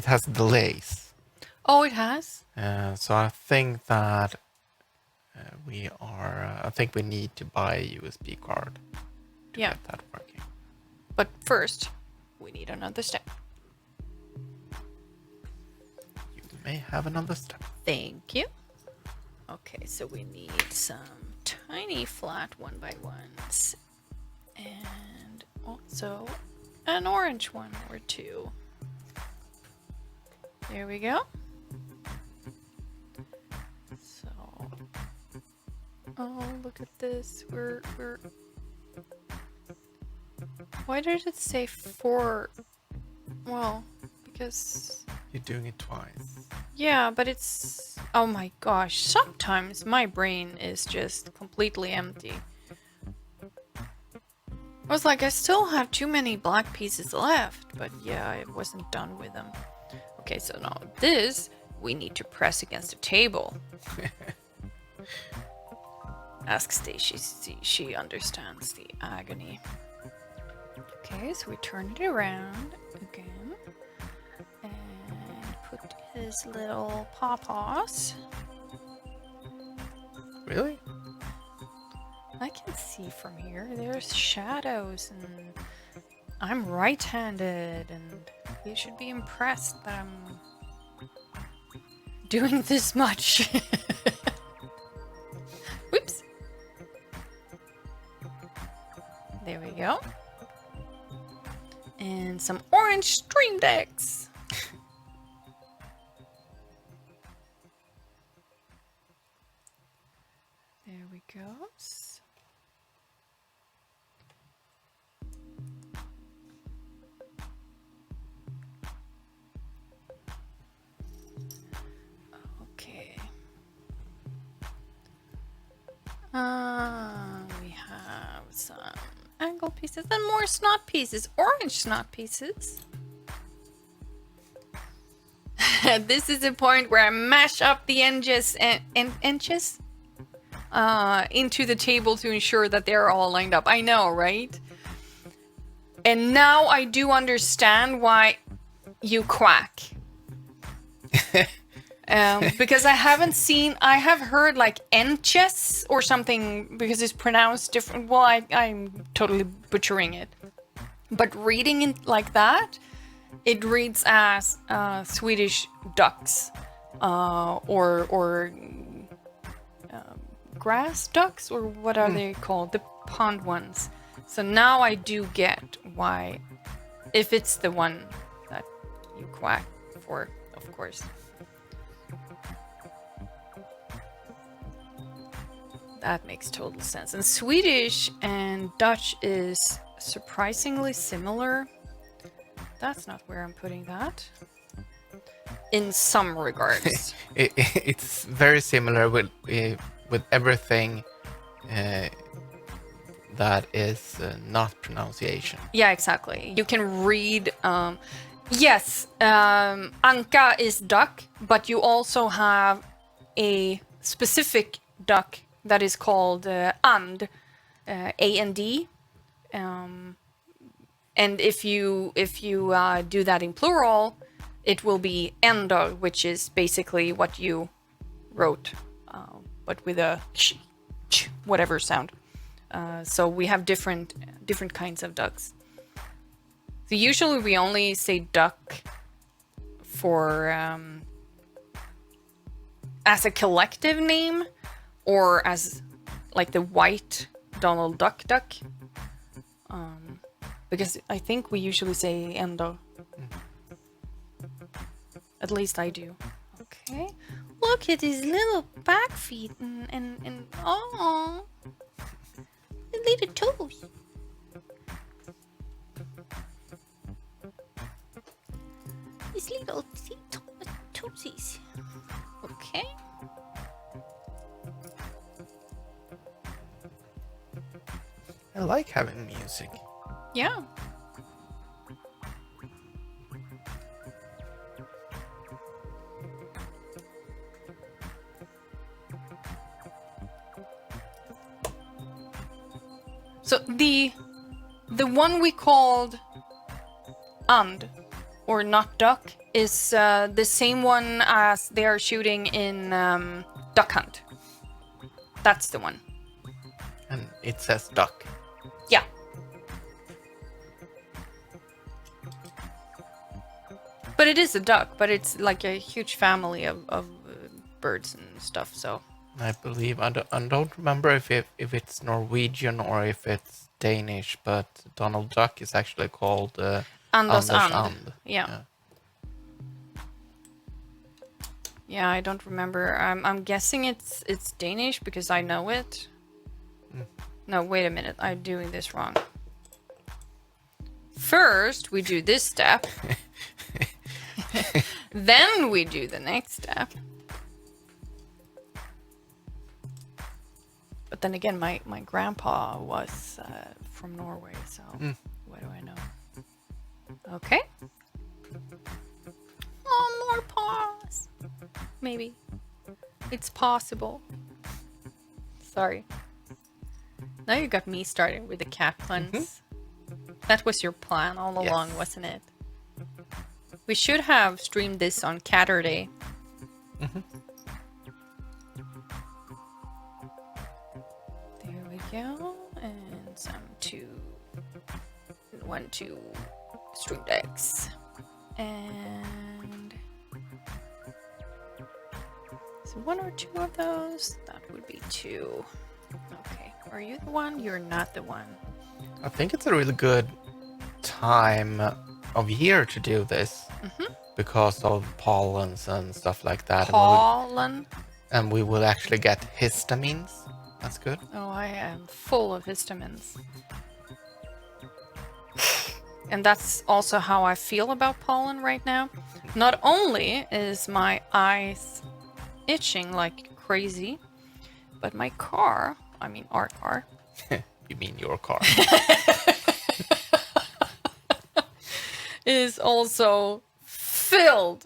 has delays. Oh, it has? So I think that I think we need to buy a USB card to Yeah. get that working. But first, we need another step. You may have another step. Thank you. Okay, so we need some tiny flat 1x1s. And also an orange one or 2. There we go. So, oh, look at this. Why did it say 4? Well, because You're doing it twice. yeah, but it's oh my gosh, sometimes my brain is just completely empty. I was like, I still have too many black pieces left, but yeah, I wasn't done with them. Okay, so now this we need to press against the table. Ask Stacy, she understands the agony. Okay, so we turn it around again and put his little paws. Really? I can see from here. There's shadows, and I'm right-handed, and you should be impressed that I'm doing this much. Whoops. There we go. And some orange stream decks. There we go. Okay. We have some angle pieces and more snot pieces, orange snot pieces. This is the point where I mash up the inches into the table to ensure that they're all lined up. I know, right? And now I do understand why you quack. Because I have heard like enches or something because it's pronounced different. Well, I'm totally butchering it. But reading it like that, it reads as Swedish ducks, or grass ducks, or what are they called? The pond ones. So now I do get why, if it's the one that you quack for, of course. That makes total sense. And Swedish and Dutch is surprisingly similar. That's not where I'm putting that. In some regards. It's very similar with everything that is not pronunciation. Yeah, exactly. You can read. Yes, Anka is duck, but you also have a specific duck that is called and, A-N-D. And if you do that in plural, it will be endo, which is basically what you wrote, but with a whatever sound. So we have different kinds of ducks. So usually we only say duck for as a collective name, or as like the white Donald Duck duck. Because I think we usually say endo. At least I do. Okay. Look at his little back feet and oh, the little toes. His little toesies. Okay. I like having music. Yeah. So the one we called and, or not duck, is the same one as they are shooting in Duck Hunt. That's the one. And it says duck. Yeah. But it is a duck, but it's like a huge family of birds and stuff, so. I believe, I don't remember if it's Norwegian or if it's Danish, but Donald Duck is actually called Anders And. And. Yeah. Yeah, I don't remember. I'm guessing it's Danish because I know it. No, wait a minute. I'm doing this wrong. First, we do this step. Then we do the next step. But then again, my grandpa was from Norway, so what do I know? Okay. Oh, more pause. Maybe. It's possible. Sorry. Now you got me started with the cat puns. That was your plan all along, Yes. wasn't it? We should have streamed this on Catterday. There we go. And some 2 stream decks. And so 1 or 2 of those. That would be 2. Okay. Are you the one? You're not the one. I think it's a really good time of year to do this because of pollens and stuff like that. Pollen. And we will actually get histamines. That's good. Oh, I am full of histamines. And that's also how I feel about pollen right now. Not only is my eyes itching like crazy, but my car, I mean our car. You mean your car? Is also filled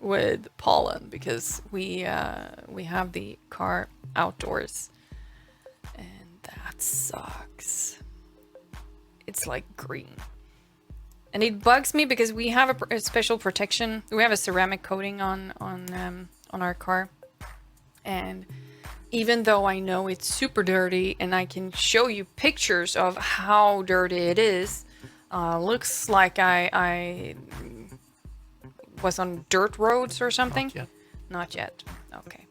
with pollen because we have the car outdoors, and that sucks. It's like green, and it bugs me because we have a special protection. We have a ceramic coating on our car, and even though I know it's super dirty, and I can show you pictures of how dirty it is. Looks like I was on dirt roads or something? Not yet. Not yet. Okay.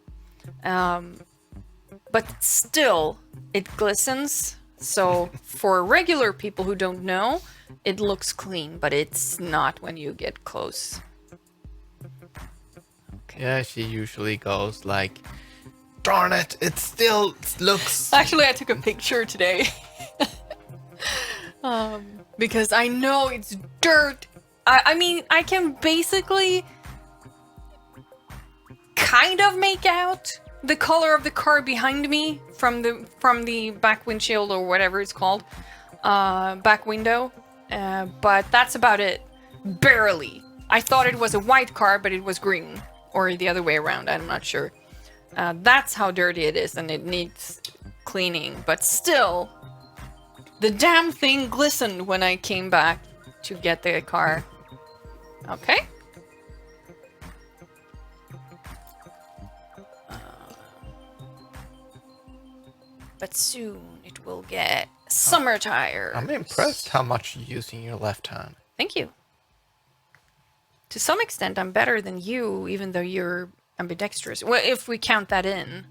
But still, it glistens. So for regular people who don't know, it looks clean, but it's not when you get close. Okay. Yeah, she usually goes like, darn it, it still looks... Actually, I took a picture today. Because I know it's dirt. I mean, I can basically kind of make out the color of the car behind me from the back windshield or whatever it's called, back window. But that's about it. Barely. I thought it was a white car, but it was green, or the other way around. I'm not sure. That's how dirty it is, and it needs cleaning. But still, the damn thing glistened when I came back to get the car. Okay. But soon it will get summer tires. I'm impressed how much you're using your left hand. Thank you. To some extent, I'm better than you, even though you're ambidextrous. Well, if we count that in.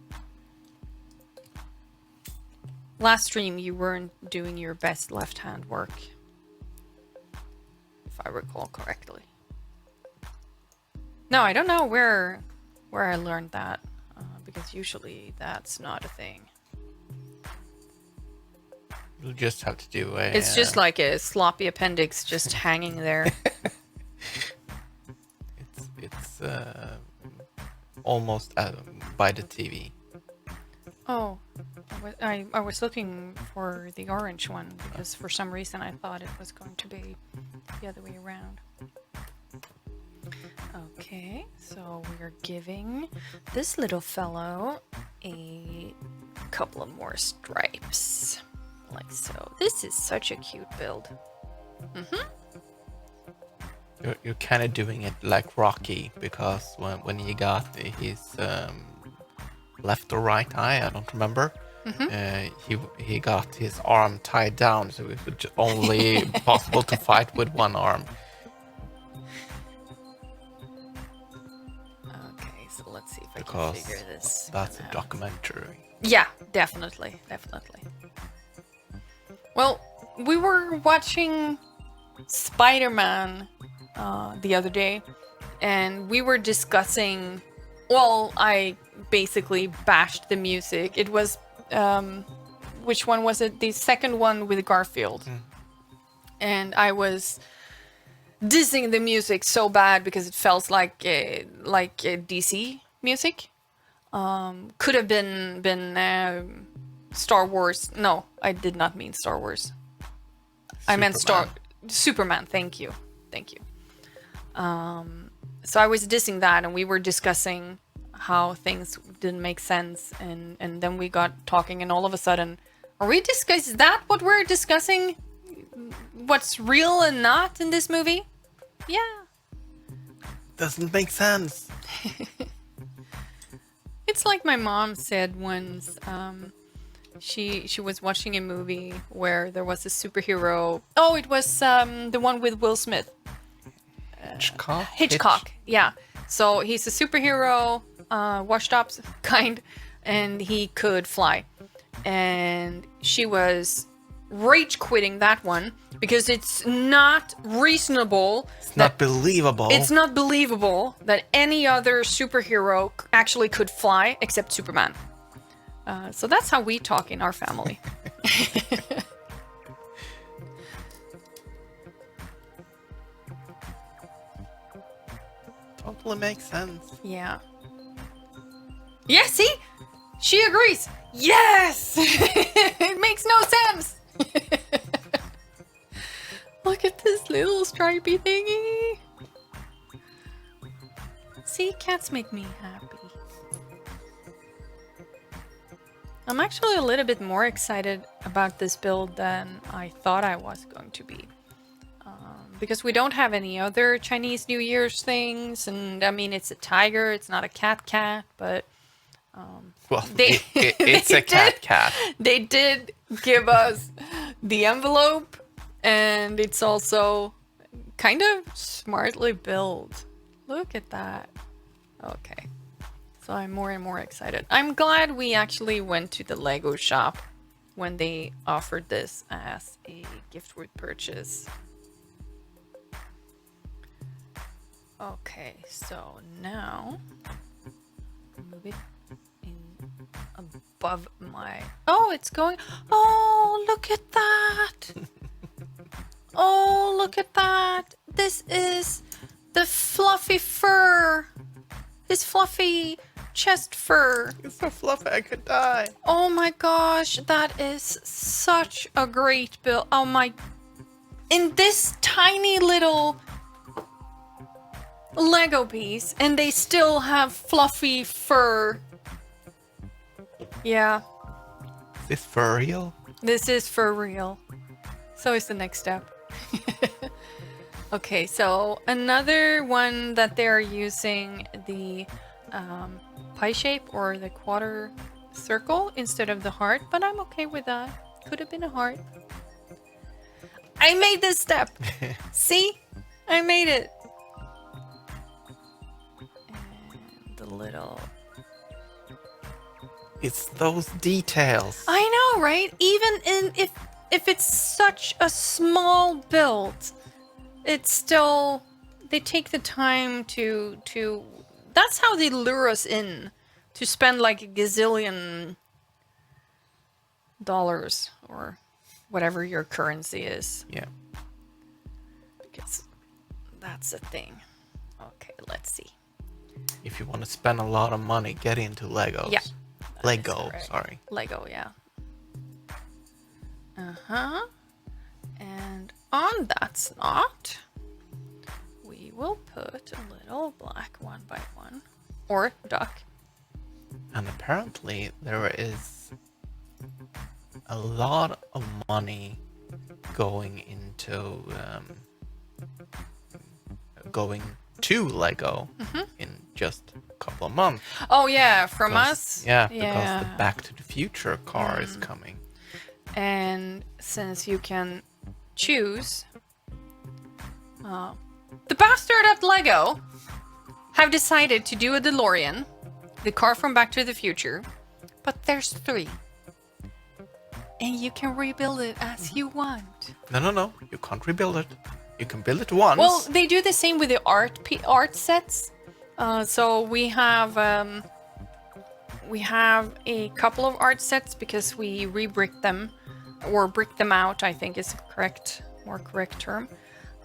Last stream, you weren't doing your best left-hand work. If I recall correctly. No, I don't know where I learned that. Because usually that's not a thing. You'll just have to do a... It's just like a sloppy appendix just hanging there. It's almost by the TV. Oh, I was looking for the orange one because for some reason I thought it was going to be the other way around. Okay, so we're giving this little fellow a couple of more stripes. Like so. This is such a cute build. Mm-hmm. You're kind of doing it like Rocky, because when he got his left or right eye, I don't remember, he got his arm tied down, so it was only possible to fight with one arm. Okay, so let's see if I Because can figure this that's one a out. documentary. Yeah, definitely. Well, we were watching Spider-Man the other day, and we were discussing... Well, I basically bashed the music. It was... which one was it? The second one with Garfield. And I was dissing the music so bad because it felt like a DC music. Could have been Star Wars. No, I did not mean Star Wars. I meant Superman. Thank you. So I was dissing that, and we were discussing how things didn't make sense, and then we got talking, and all of a sudden, is that what we're discussing? What's real and not in this movie? Yeah. Doesn't make sense. It's like my mom said once. She was watching a movie where there was a superhero. Oh, it was the one with Will Smith. Hitchcock. Yeah. So he's a superhero, washed up kind, and he could fly. And she was rage quitting that one because it's not reasonable. It's not believable. It's not believable that any other superhero actually could fly except Superman. So that's how we talk in our family. Totally makes sense. Yeah. Yeah, see? She agrees. Yes! It makes no sense. Look at this little stripy thingy. See, cats make me happy. I'm actually a little bit more excited about this build than I thought I was going to be. Because we don't have any other Chinese New Year's things, and I mean, it's a tiger, it's not a cat, but... Well, They- it's they a cat. They did give us the envelope, and it's also kind of smartly built. Look at that. Okay. So I'm more and more excited. I'm glad we actually went to the Lego shop when they offered this as a gift with purchase. Okay, so now move it in above my... Oh, it's going... Oh, look at that! Oh, look at that! This is the fluffy fur! His fluffy chest fur. It's so fluffy I could die. Oh my gosh, that is such a great build. Oh my... In this tiny little Lego piece, and they still have fluffy fur. Yeah, Is this for real? this is for real. So is the next step. Okay, so another one that they're using the pie shape or the quarter circle instead of the heart, but I'm okay with that. Could have been a heart. I made this step. See? I made it. And the little... It's those details. I know, right? Even if it's such a small build, it's still... They take the time to... That's how they lure us in. To spend like a gazillion dollars or whatever your currency is. Yeah. Because that's a thing. Okay, let's see. If you want to spend a lot of money, get into Legos. Yeah. Lego, Alright. sorry. Lego, yeah. Uh-huh. And on that slot, we will put a little black 1x1 or duck. And apparently there is a lot of money going into going to Lego in just a couple of months. Oh yeah, from Because- us. Yeah, because the Back to the Future car is coming. And since you can choose, the bastard at Lego have decided to do a DeLorean, the car from Back to the Future, but there's 3. And you can rebuild it as you want. No. You can't rebuild it. You can build it once. Well, they do the same with the art sets. So we have a couple of art sets because we re-bricked them, or brick them out, I think is the more correct term,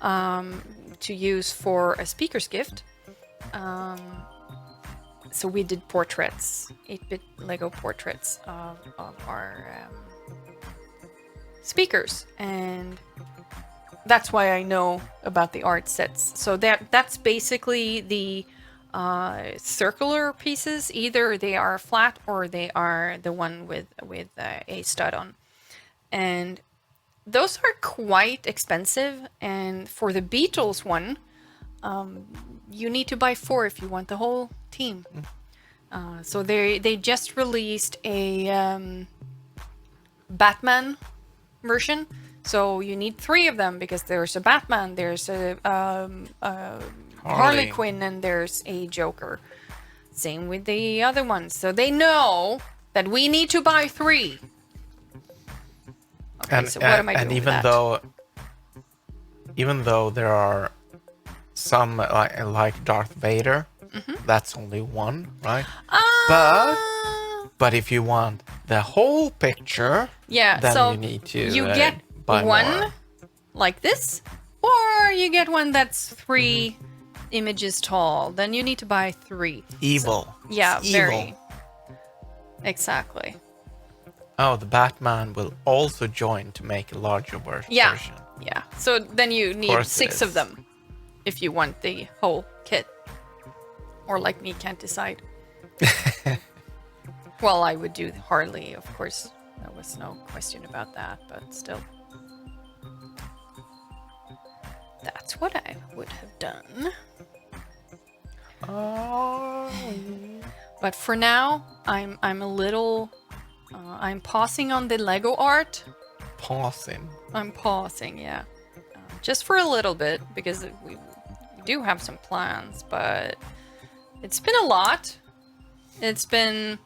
to use for a speaker's gift. So we did portraits, 8-bit Lego portraits of our speakers, and that's why I know about the art sets. So that's basically the circular pieces. Either they are flat or they are the one with a stud on. And those are quite expensive. And for the Beatles one, you need to buy 4 if you want the whole team. So they just released a Batman version. So you need 3 of them because there's a Batman, there's a Harley Quinn, and there's a Joker. Same with the other ones. So they know that we need to buy 3. Okay, and, so what am I doing and with that? even though there are some like Darth Vader, that's only 1, right? But if you want the whole picture, yeah, then so you need to you get buy one more. like this, or you get one that's 3 images tall. Then you need to buy 3. Evil. Yeah, It's very. evil. Exactly. Oh, the Batman will also join to make a larger version. Yeah. Yeah. So then you need course it 6 of is. them if you want the whole kit. Or like me, can't decide. Well, I would do Harley, of course. There was no question about that, but still. That's what I would have done. Oh. But for now, I'm a little... I'm pausing on the Lego art. Pausing. I'm pausing, yeah. Just for a little bit, because we do have some plans, but it's been a lot. It's been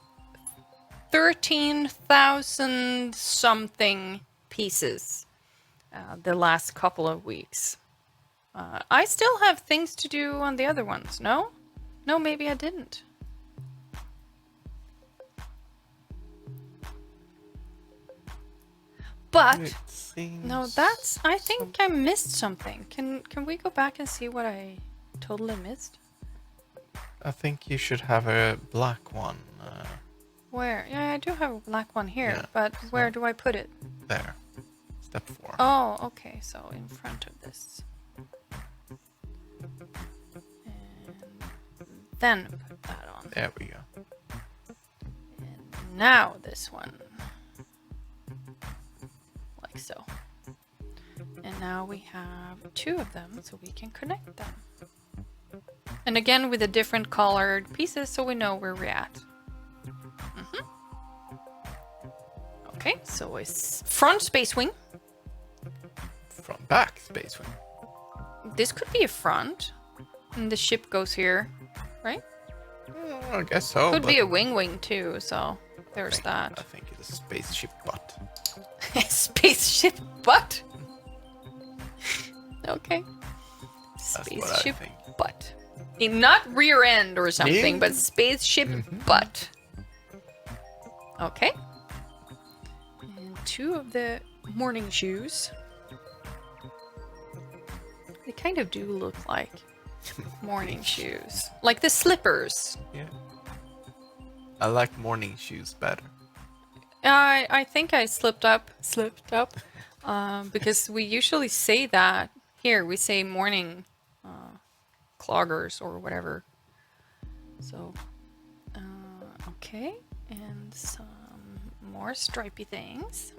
13,000 something pieces the last couple of weeks. I still have things to do on the other ones, no? No, maybe I didn't. But It seems... no, that's. I think I missed something. Can we go back and see what I totally missed? I think you should have a black one Where? Yeah, I do have a black one here, Yeah, but where do I put it? there. Step 4. Oh, okay. So in front of this. And then put that on. There we go. And now this one. Like so. And now we have 2 of them, so we can connect them. And again with the different colored pieces, so we know where we're at. Okay, so it's front space wing. From back, Space Wing. This could be a front. And the ship goes here, right? I guess so. Could but be a wing too, so there's I that. think it's a spaceship butt. Spaceship butt. Okay. That's what I Spaceship think. butt. Not rear end or something, Yeah. but spaceship butt. Okay. And 2 of the morning shoes. They kind of do look like morning shoes. Like the slippers. Yeah. I like morning shoes better. I think I slipped up, because we usually say that here. We say morning cloggers or whatever. So, okay, and some more stripy things.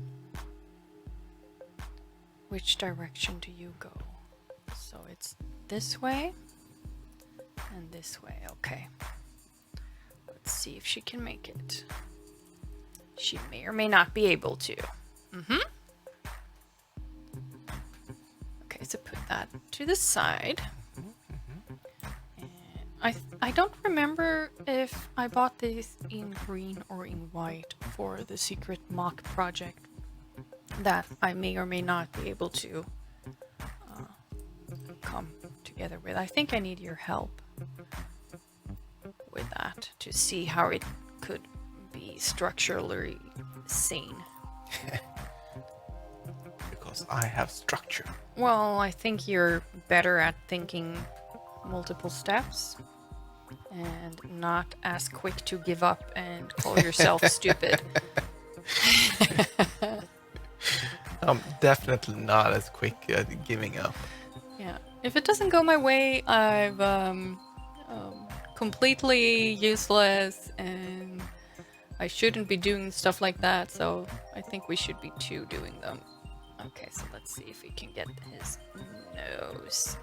Which direction do you go? So it's this way and this way. Okay. Let's see if she can make it. She may or may not be able to. Okay, so put that to the side. And I don't remember if I bought these in green or in white for the secret mock project that I may or may not be able to come together with. I think I need your help with that to see how it could be structurally sane. Because I have structure. Well, I think you're better at thinking multiple steps and not as quick to give up and call yourself stupid. I'm definitely not as quick at giving up. Yeah. If it doesn't go my way, I've completely useless and I shouldn't be doing stuff like that, so I think we should be 2 doing them. Okay, so let's see if we can get his nose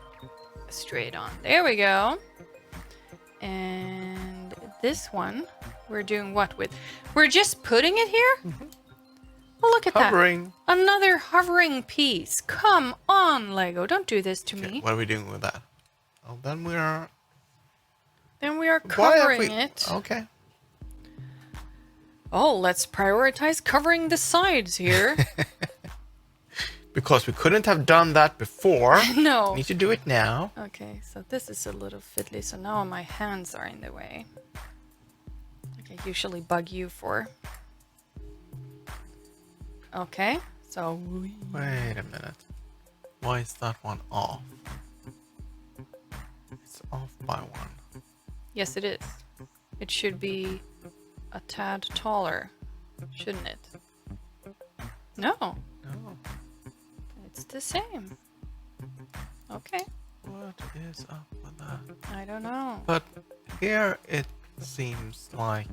straight on. There we go. And this one, we're doing what with? We're just putting it here? Well, look at Hovering. that. Another hovering piece. Come on, Lego. Don't do this to Okay, me. what are we doing with that? Oh, then we are... Then we are Why have covering we- it. Okay. Oh, let's prioritize covering the sides here. Because we couldn't have done that before. No. Need to do it now. Okay, so this is a little fiddly, so now my hands are in the way. Like I usually bug you for. Okay, so... Wait a minute. Why is that one off? It's off by 1. Yes, it is. It should be a tad taller, shouldn't it? No, No. it's the same. Okay, What is up with that? I don't know. But here it seems like...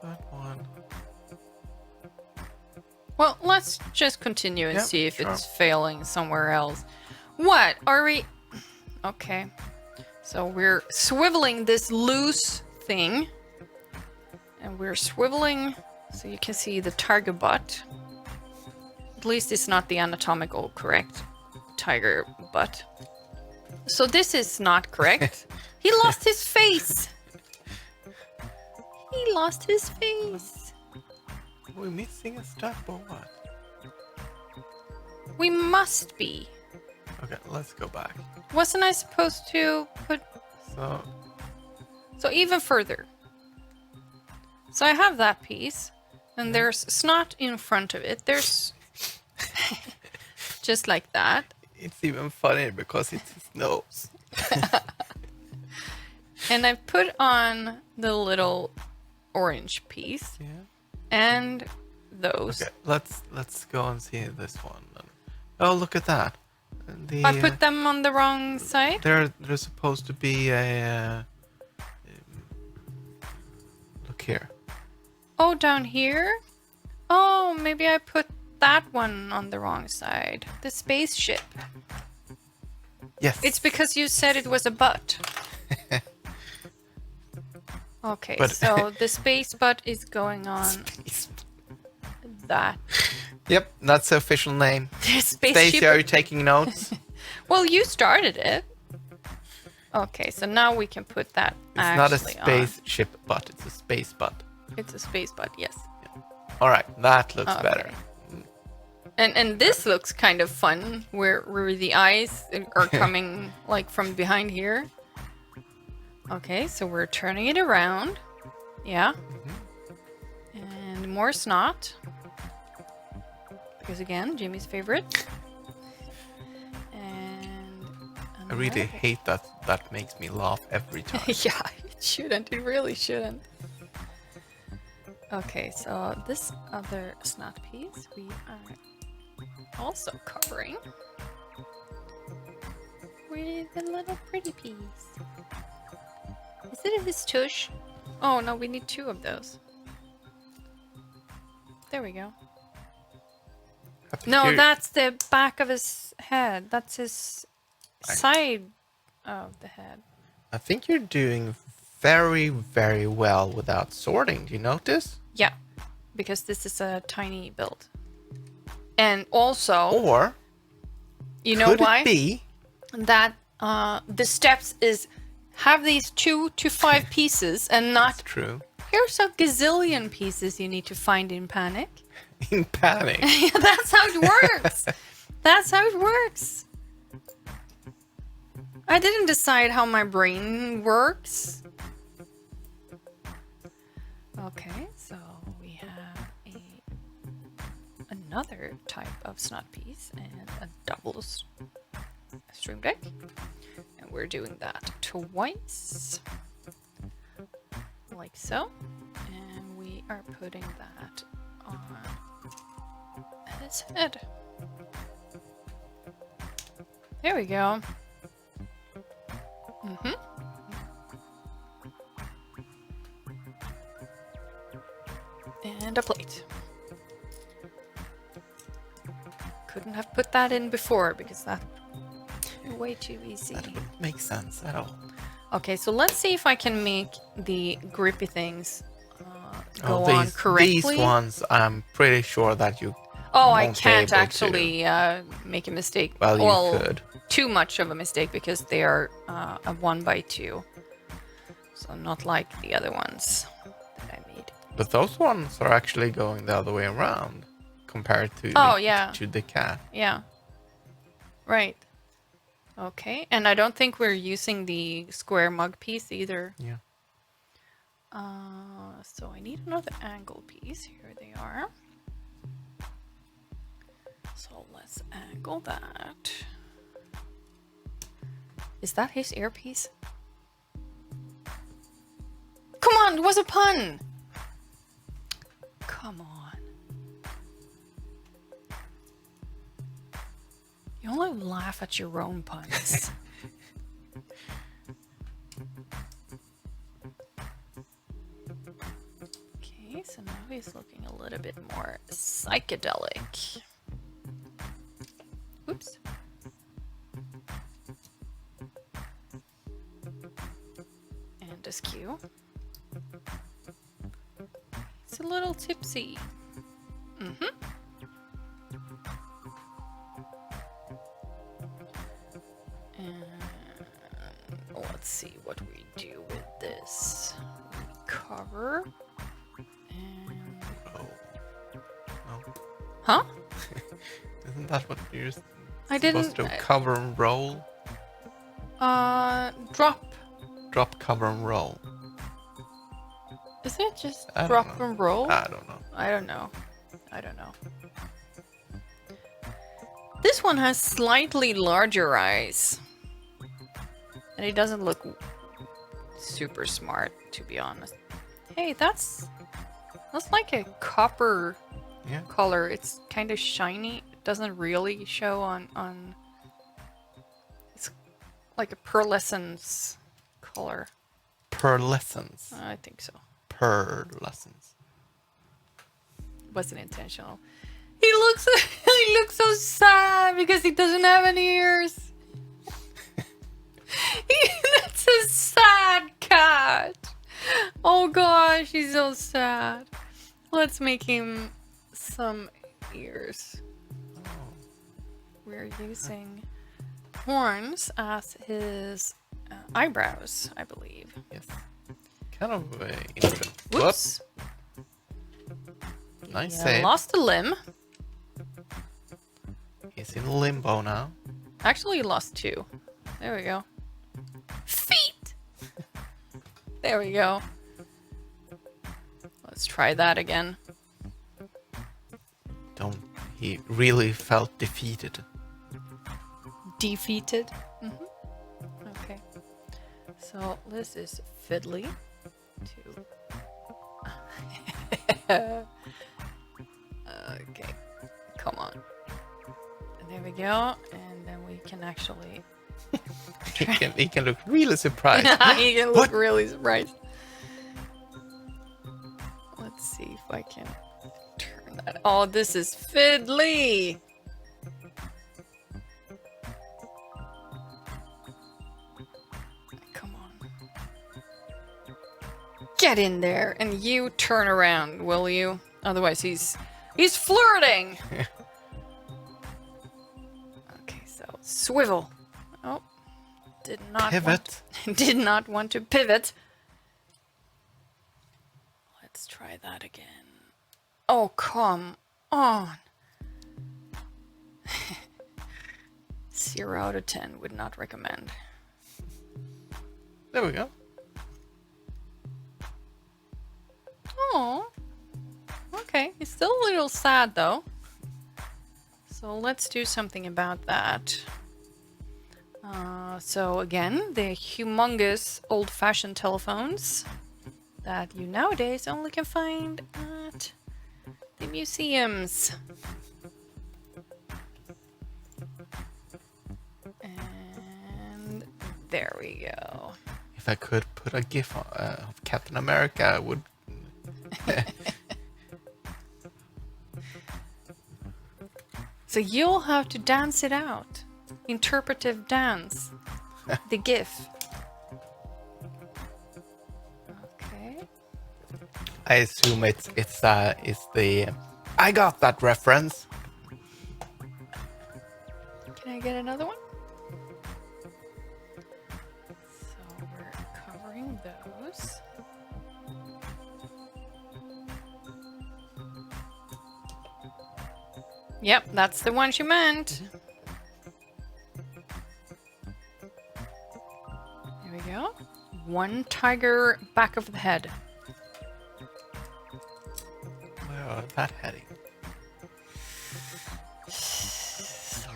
That one... Well, let's just continue and Yep, see if sure. it's failing somewhere else. What? Are we... Okay. So we're swiveling this loose thing. And we're swiveling so you can see the target butt. At least it's not the anatomical correct tiger butt. So this is not correct. He lost his face. He lost his face. Are we missing a step or what? We must be. Okay, let's go back. Wasn't I supposed to put... So even further. So I have that piece. And there's snot in front of it. There's... just like that. It's even funnier because it's his nose. And I put on the little orange piece. Yeah. And those. Okay, let's go and see this one. Oh, look at that. The, I put them on the wrong side? They're supposed to be a... look here. Oh, down here? Oh, maybe I put that one on the wrong side. The spaceship. Yes. It's because you said it was a butt. Okay, But- so the space butt is going on that. Yep, that's the official name. The Stacey, spaceship. are you taking notes? Well, you started it. Okay, so now we can put that It's not a actually on. spaceship butt, it's a space butt. It's a space butt, yes. All right, that looks Okay. better. And this looks kind of fun, where the eyes are coming like from behind here. Okay, so we're turning it around. Yeah. And more snot. Because again, Jimmy's favorite. And I really another- hate that. That makes me laugh every time. yeah, it shouldn't. It really shouldn't. Okay, so this other snot piece we are also covering with a little pretty piece. Is it his tush? Oh no, we need two of those. There we go. I think No, you're- that's the back of his head. That's his side of the head. I think you're doing very, very well without sorting. Do you notice? Yeah, because this is a tiny build. And also, Or you know could why? it be? That the steps is have these 2 to 5 pieces and That's not true. here's a gazillion pieces you need to find in Panic. In Panic. Yeah, that's how it works. That's how it works. I didn't decide how my brain works. Okay, so we have another type of snot piece and a double stream deck. And we're doing that twice. Like so. And we are putting that on his head. There we go. Mm-hmm. And a plate. Couldn't have put that in before because that's way too easy. That wouldn't make sense at all. Okay, so let's see if I can make the grippy things go Oh, on correctly. These ones, I'm pretty sure that you. Oh, I won't be can't able to. actually make a mistake. Well, you could. Too much of a mistake because they are a 1x2. So not like the other ones that I made. But those ones are actually going the other way around compared to Oh, yeah. to the cat. Yeah. Right. Okay, and I don't think we're using the square mug piece either. Yeah. So I need another angle piece. Here they are. So let's angle that. Is that his earpiece? Come on, it was a pun! Come on. You only laugh at your own puns. Okay, so now he's looking a little bit more psychedelic. Oops. And askew. It's a little tipsy. Mm-hmm. let's see what we do with this. We cover. And... Roll. No. Huh? Isn't that what you're I supposed didn't... to cover and roll? Drop. Drop, cover, and roll. Is it just I don't drop know. and roll? I don't know. I don't know. I don't know. This one has slightly larger eyes. And it doesn't look super smart, to be honest. Hey, that's like a copper Yeah. color. It's kind of shiny. It doesn't really show on it's like a pearlescence color. Pearlescence. I think so. Pearlescence. Wasn't intentional. He looks so sad because he doesn't have any ears. That's a sad cat. Oh gosh, he's so sad. Let's make him some ears. We're using horns as his eyebrows, I believe. Yes. Kind of interesting. Whoops. Nice Yeah, save. lost a limb. He's in limbo now. Actually, he lost two. There we go. Feet! There we go. Let's try that again. He really felt defeated. Defeated. Okay. So this is fiddly. Okay. Come on. There we go. And then we can actually... he can look really surprised. He can look What? really surprised. Let's see if I can turn that. Oh, this is fiddly. Come on. Get in there and you turn around, will you? Otherwise he's flirting. Okay, so swivel. Oh. Did not Pivot. did not want to pivot. Let's try that again. Oh, come on. 0 out of 10 would not recommend. There we go. Oh. Okay, he's still a little sad though. So let's do something about that. So again, the humongous old-fashioned telephones that you nowadays only can find at the museums. And there we go. If I could put a GIF of Captain America, I would. So you'll have to dance it out. Interpretive dance. The GIF. Okay. I assume it's the. I got that reference. Can I get another one? So we're covering those. Yep, that's the one she meant. There we go. One tiger back of the head. Where are that heading?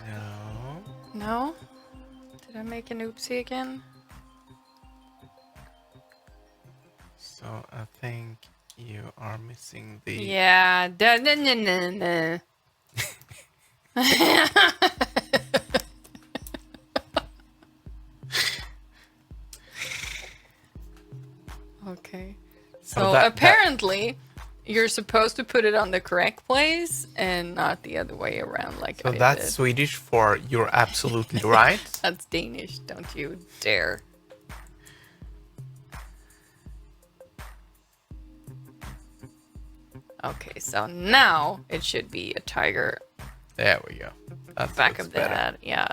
No. No? Did I make an oopsie again? So I think you are missing the. Yeah. Da-na-na-na-na. Okay. So that- apparently you're supposed to put it on the correct place and not the other way around like So I that's did. Swedish for you're absolutely right. That's Danish, don't you dare. Okay, so now it should be a tiger There we go. That's back of the head. Yeah,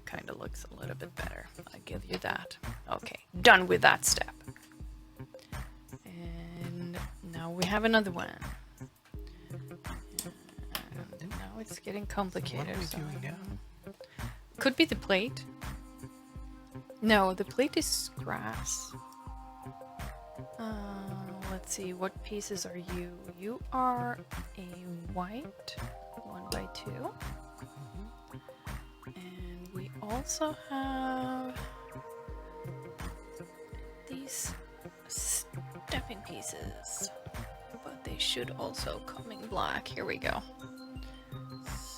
kind of looks a little bit better. I give you that. Okay, done with that step. And now we have another one. And now it's getting complicated. What are we so- doing now? Could be the plate. No, the plate is grass. Let's see, what pieces are you? You are a white 1x2. And we also have these stepping pieces, but they should also come in black. Here we go.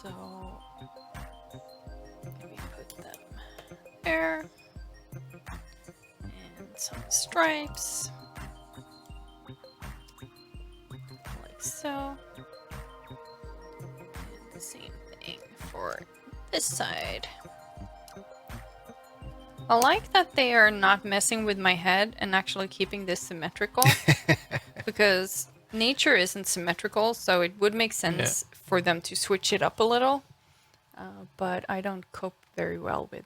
So we put them there, and some stripes, like so. And the same thing for this side. I like that they are not messing with my head and actually keeping this symmetrical because nature isn't symmetrical, so it would make sense for them to switch it up a little, but I don't cope very well with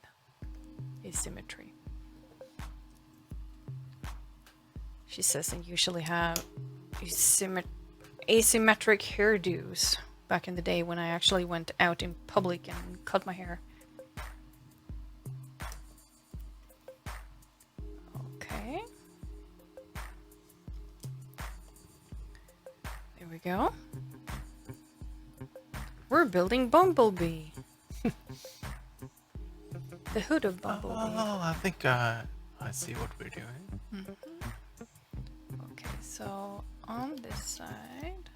asymmetry. She says I usually have asymmetric hairdos back in the day when I actually went out in public and cut my hair. Okay. There we go. We're building Bumblebee. The hood of Bumblebee. Oh, I think I see what we're doing. Okay, so on this side,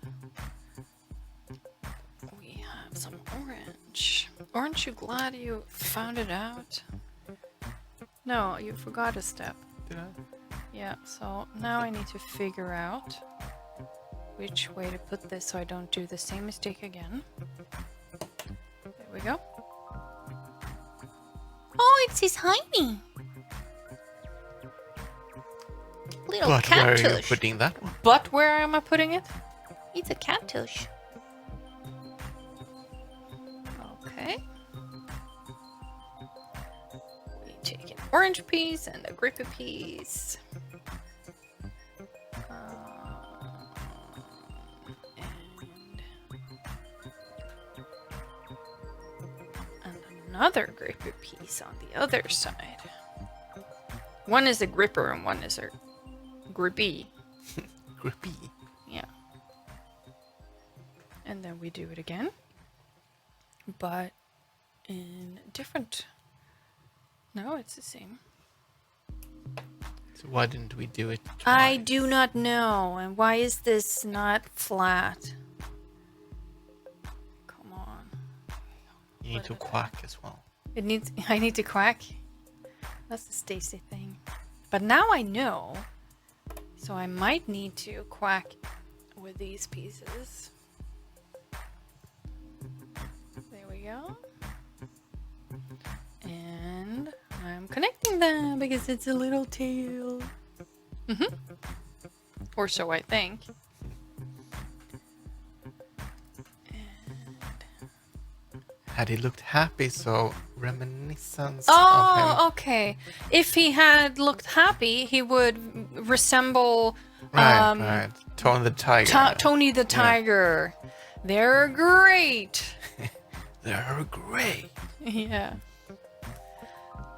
we have some orange. Aren't you glad you found it out? No, you forgot a step. Did I? Yeah, so now I need to figure out which way to put this so I don't do the same mistake again. There we go. Oh, it's his Heiny! Little But where are you cactus. putting that one? But where am I putting it? It's a cactus. Okay. We take an orange piece and a grippy piece. And another grippy piece on the other side. One is a gripper and one is a grippy. Grippy. Yeah. And then we do it again, but in different. No, it's the same. So why didn't we do it I twice? do not know. And why is this not flat? Come on. You need to quack as well. It needs. I need to quack. That's the Stacy thing. But now I know. So I might need to quack with these pieces. There we go. And I'm connecting them because it's a little tail. Or so I think. Had he looked happy, so reminiscence Oh, of okay. If he had looked happy, he would resemble him. Right. Tony the Tiger. Tony the Tiger. They're great. They're great. Yeah.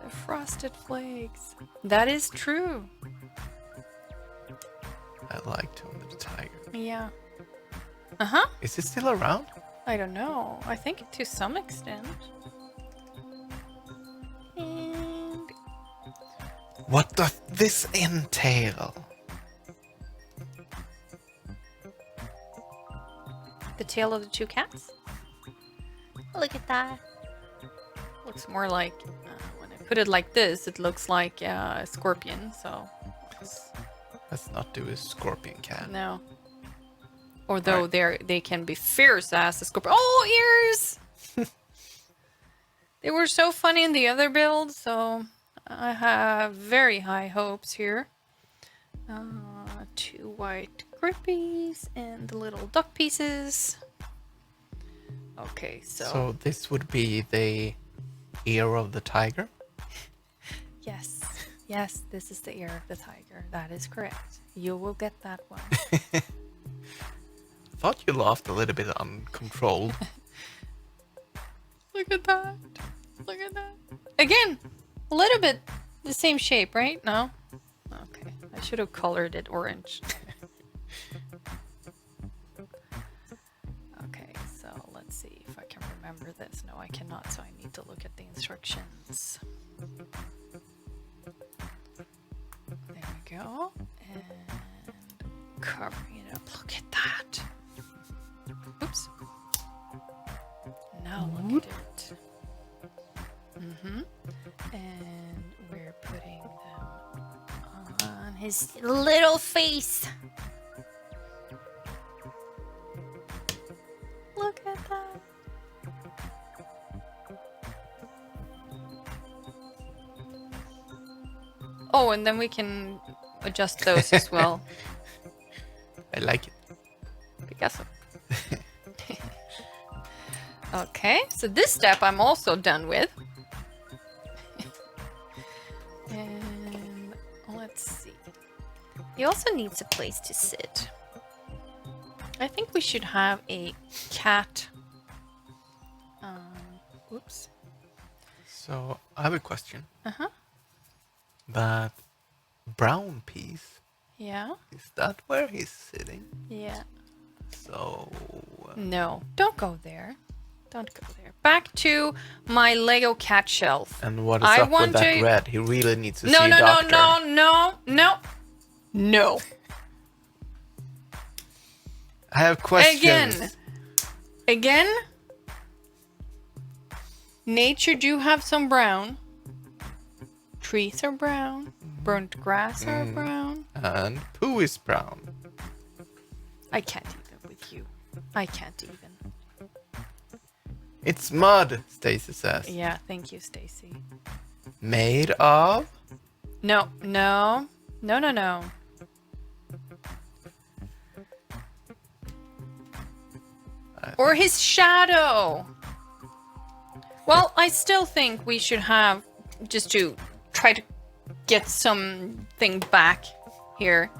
The frosted flakes. That is true. I like Tony the Tiger. Yeah. Uh-huh. Is he still around? I don't know. I think to some extent. And What does this entail? the tail of the two cats. Look at that. Looks more like, when I put it like this, it looks like a scorpion, so Let's not do a scorpion cat. no. Although Right. they can be fierce as a scorpion. Oh, ears! They were so funny in the other build, so I have very high hopes here. 2 white grippies and the little duck pieces. Okay, So this would be the ear of the tiger. yes. Yes, this is the ear of the tiger. That is correct. You will get that one. Thought you laughed a little bit uncontrolled. Look at that. Look at that. Again, a little bit the same shape, right? No? Okay. I should have colored it orange. Okay, so let's see if I can remember this. No, I cannot, so I need to look at the instructions. There we go. And covering it up. Look at that. Oops. Now look at it. And we're putting them on his little face. Look at that. Oh, and then we can adjust those as well. I like it. Picasso. Okay, so this step I'm also done with. And let's see. He also needs a place to sit. I think we should have a cat. Oops. So I have a question. Uh-huh. That brown piece, Yeah. is that where he's sitting? Yeah. So No, don't go there. Don't go there. Back to my Lego cat shelf. and what is I up want with that to- red? He really needs to No, see a no, no, doctor. no. I have questions. Again. Nature do have some brown. Trees are brown. Burnt grass are brown. And poo is brown. I can't even with you. I can't even. It's mud, Stacy says. Yeah, thank you, Stacy. Made of? No. Or his shadow. Well, I still think we should have, just to try to get something back here.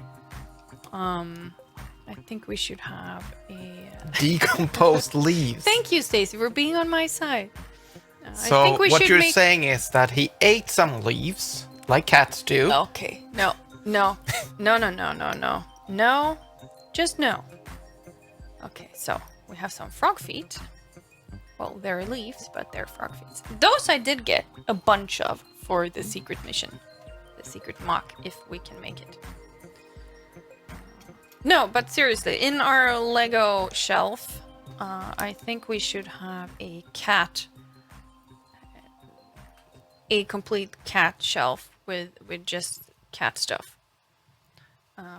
I think we should have a... Decomposed leaves. Thank you, Stacy, for being on my side. I So think we what should you're make... saying is that he ate some leaves, like cats do. Okay, no. No, just no. Okay, so we have some frog feet. Well, they're leaves, but they're frog feet. Those I did get a bunch of for the secret mission. The secret mock, if we can make it. No, but seriously, in our Lego shelf, I think we should have a cat. A complete cat shelf with just cat stuff.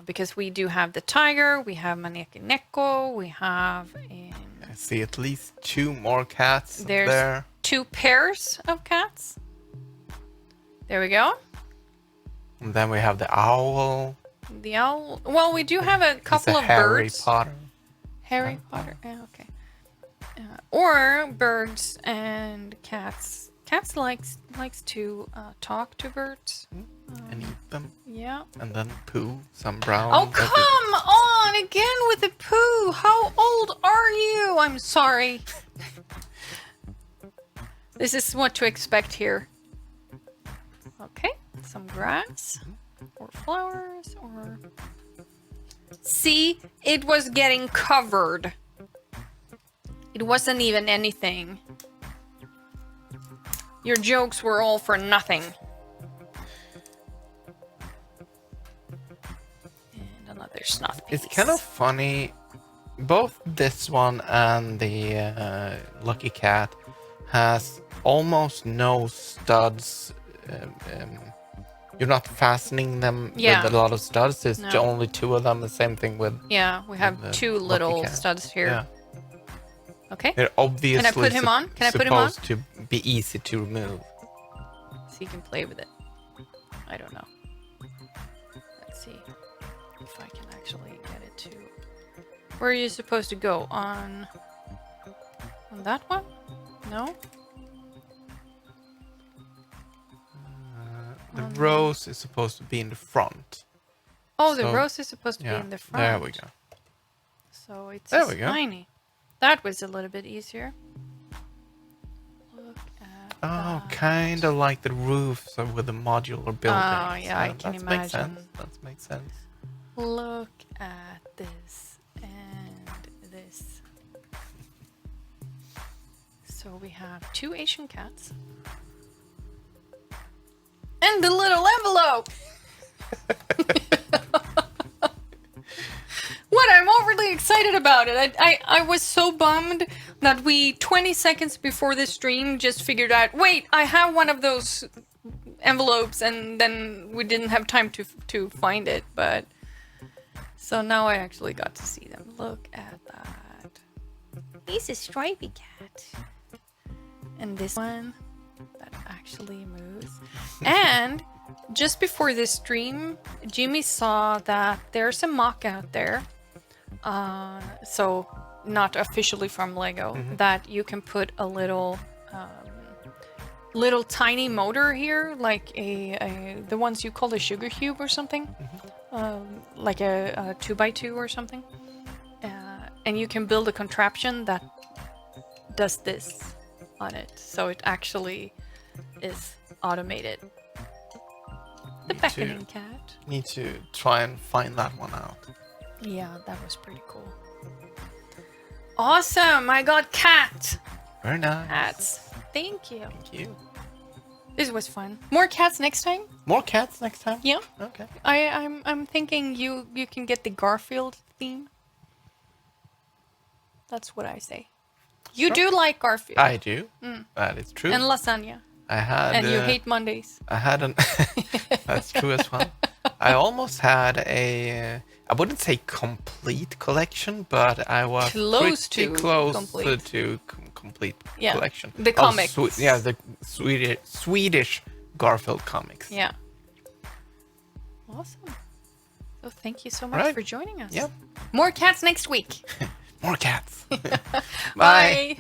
Because we do have the tiger, we have Maneki Neko, we have... I see at least 2 more cats There's there. 2 pairs of cats. There we go. And then we have the owl. The owl. Well, we do have a It's couple a of Harry birds. Potter. Harry Potter. Yeah, okay. Or birds and cats. Cats likes to talk to birds. And eat them. Yeah. And then poo some brown. Oh, come on! Again with the poo! How old are you? I'm sorry. This is what to expect here. Okay, some grass. Or flowers, or... See? It was getting covered. It wasn't even anything. Your jokes were all for nothing. And another snuff piece. It's kind of funny. Both this one and the Lucky Cat has almost no studs. You're not fastening them Yeah. with a lot of studs. There's No. only 2 of them. The same thing with... Yeah, we have the 2 Lucky little Cat. studs here. Yeah. Okay, They're obviously put him on? Can I put him on? supposed to be easy to remove. so you can play with it. I don't know. Let's see if I can actually get it to... Where are you supposed to go? On that one? No? The rose is supposed to be in the front. Oh, the So, rose is supposed to be Yeah, in the front. there we go. So it's There we go. tiny. That was a little bit easier. Look at Oh, that. kind of like the roofs of with the modular buildings. Oh, yeah, I can that makes imagine. sense. That makes sense. Look at this and this. So we have 2 Asian cats. And the little envelope! What? I'm overly excited about it. I was so bummed that we, 20 seconds before the stream, just figured out, wait, I have one of those envelopes, and then we didn't have time to find it, but... So now I actually got to see them. Look at that. He's a stripy cat. And this one that actually moves. And just before this stream, Jimmy saw that there's a mock out there. So not officially from Lego, that you can put a little tiny motor here, like the ones you call a sugar cube or something, like a 2x2 or something, and you can build a contraption that does this on it, so it actually is automated. The beckoning cat. Need to try and find that one out. Yeah, that was pretty cool. Awesome! I got cat Very nice. cats. Thank you. Thank you. This was fun. More cats next time? More cats next time? Yeah. Okay. I'm thinking you can get the Garfield theme. That's what I say. You do like Garfield. I do. That is true. And lasagna. I had. And you hate Mondays. I had an. That's true as well. I almost had a. I wouldn't say complete collection, but I was Close pretty to close complete. to complete Yeah, collection. the of comics. the Swedish Garfield comics. Yeah. Awesome. So thank you so much Right. for joining us. Yep. More cats next week. More cats. Bye.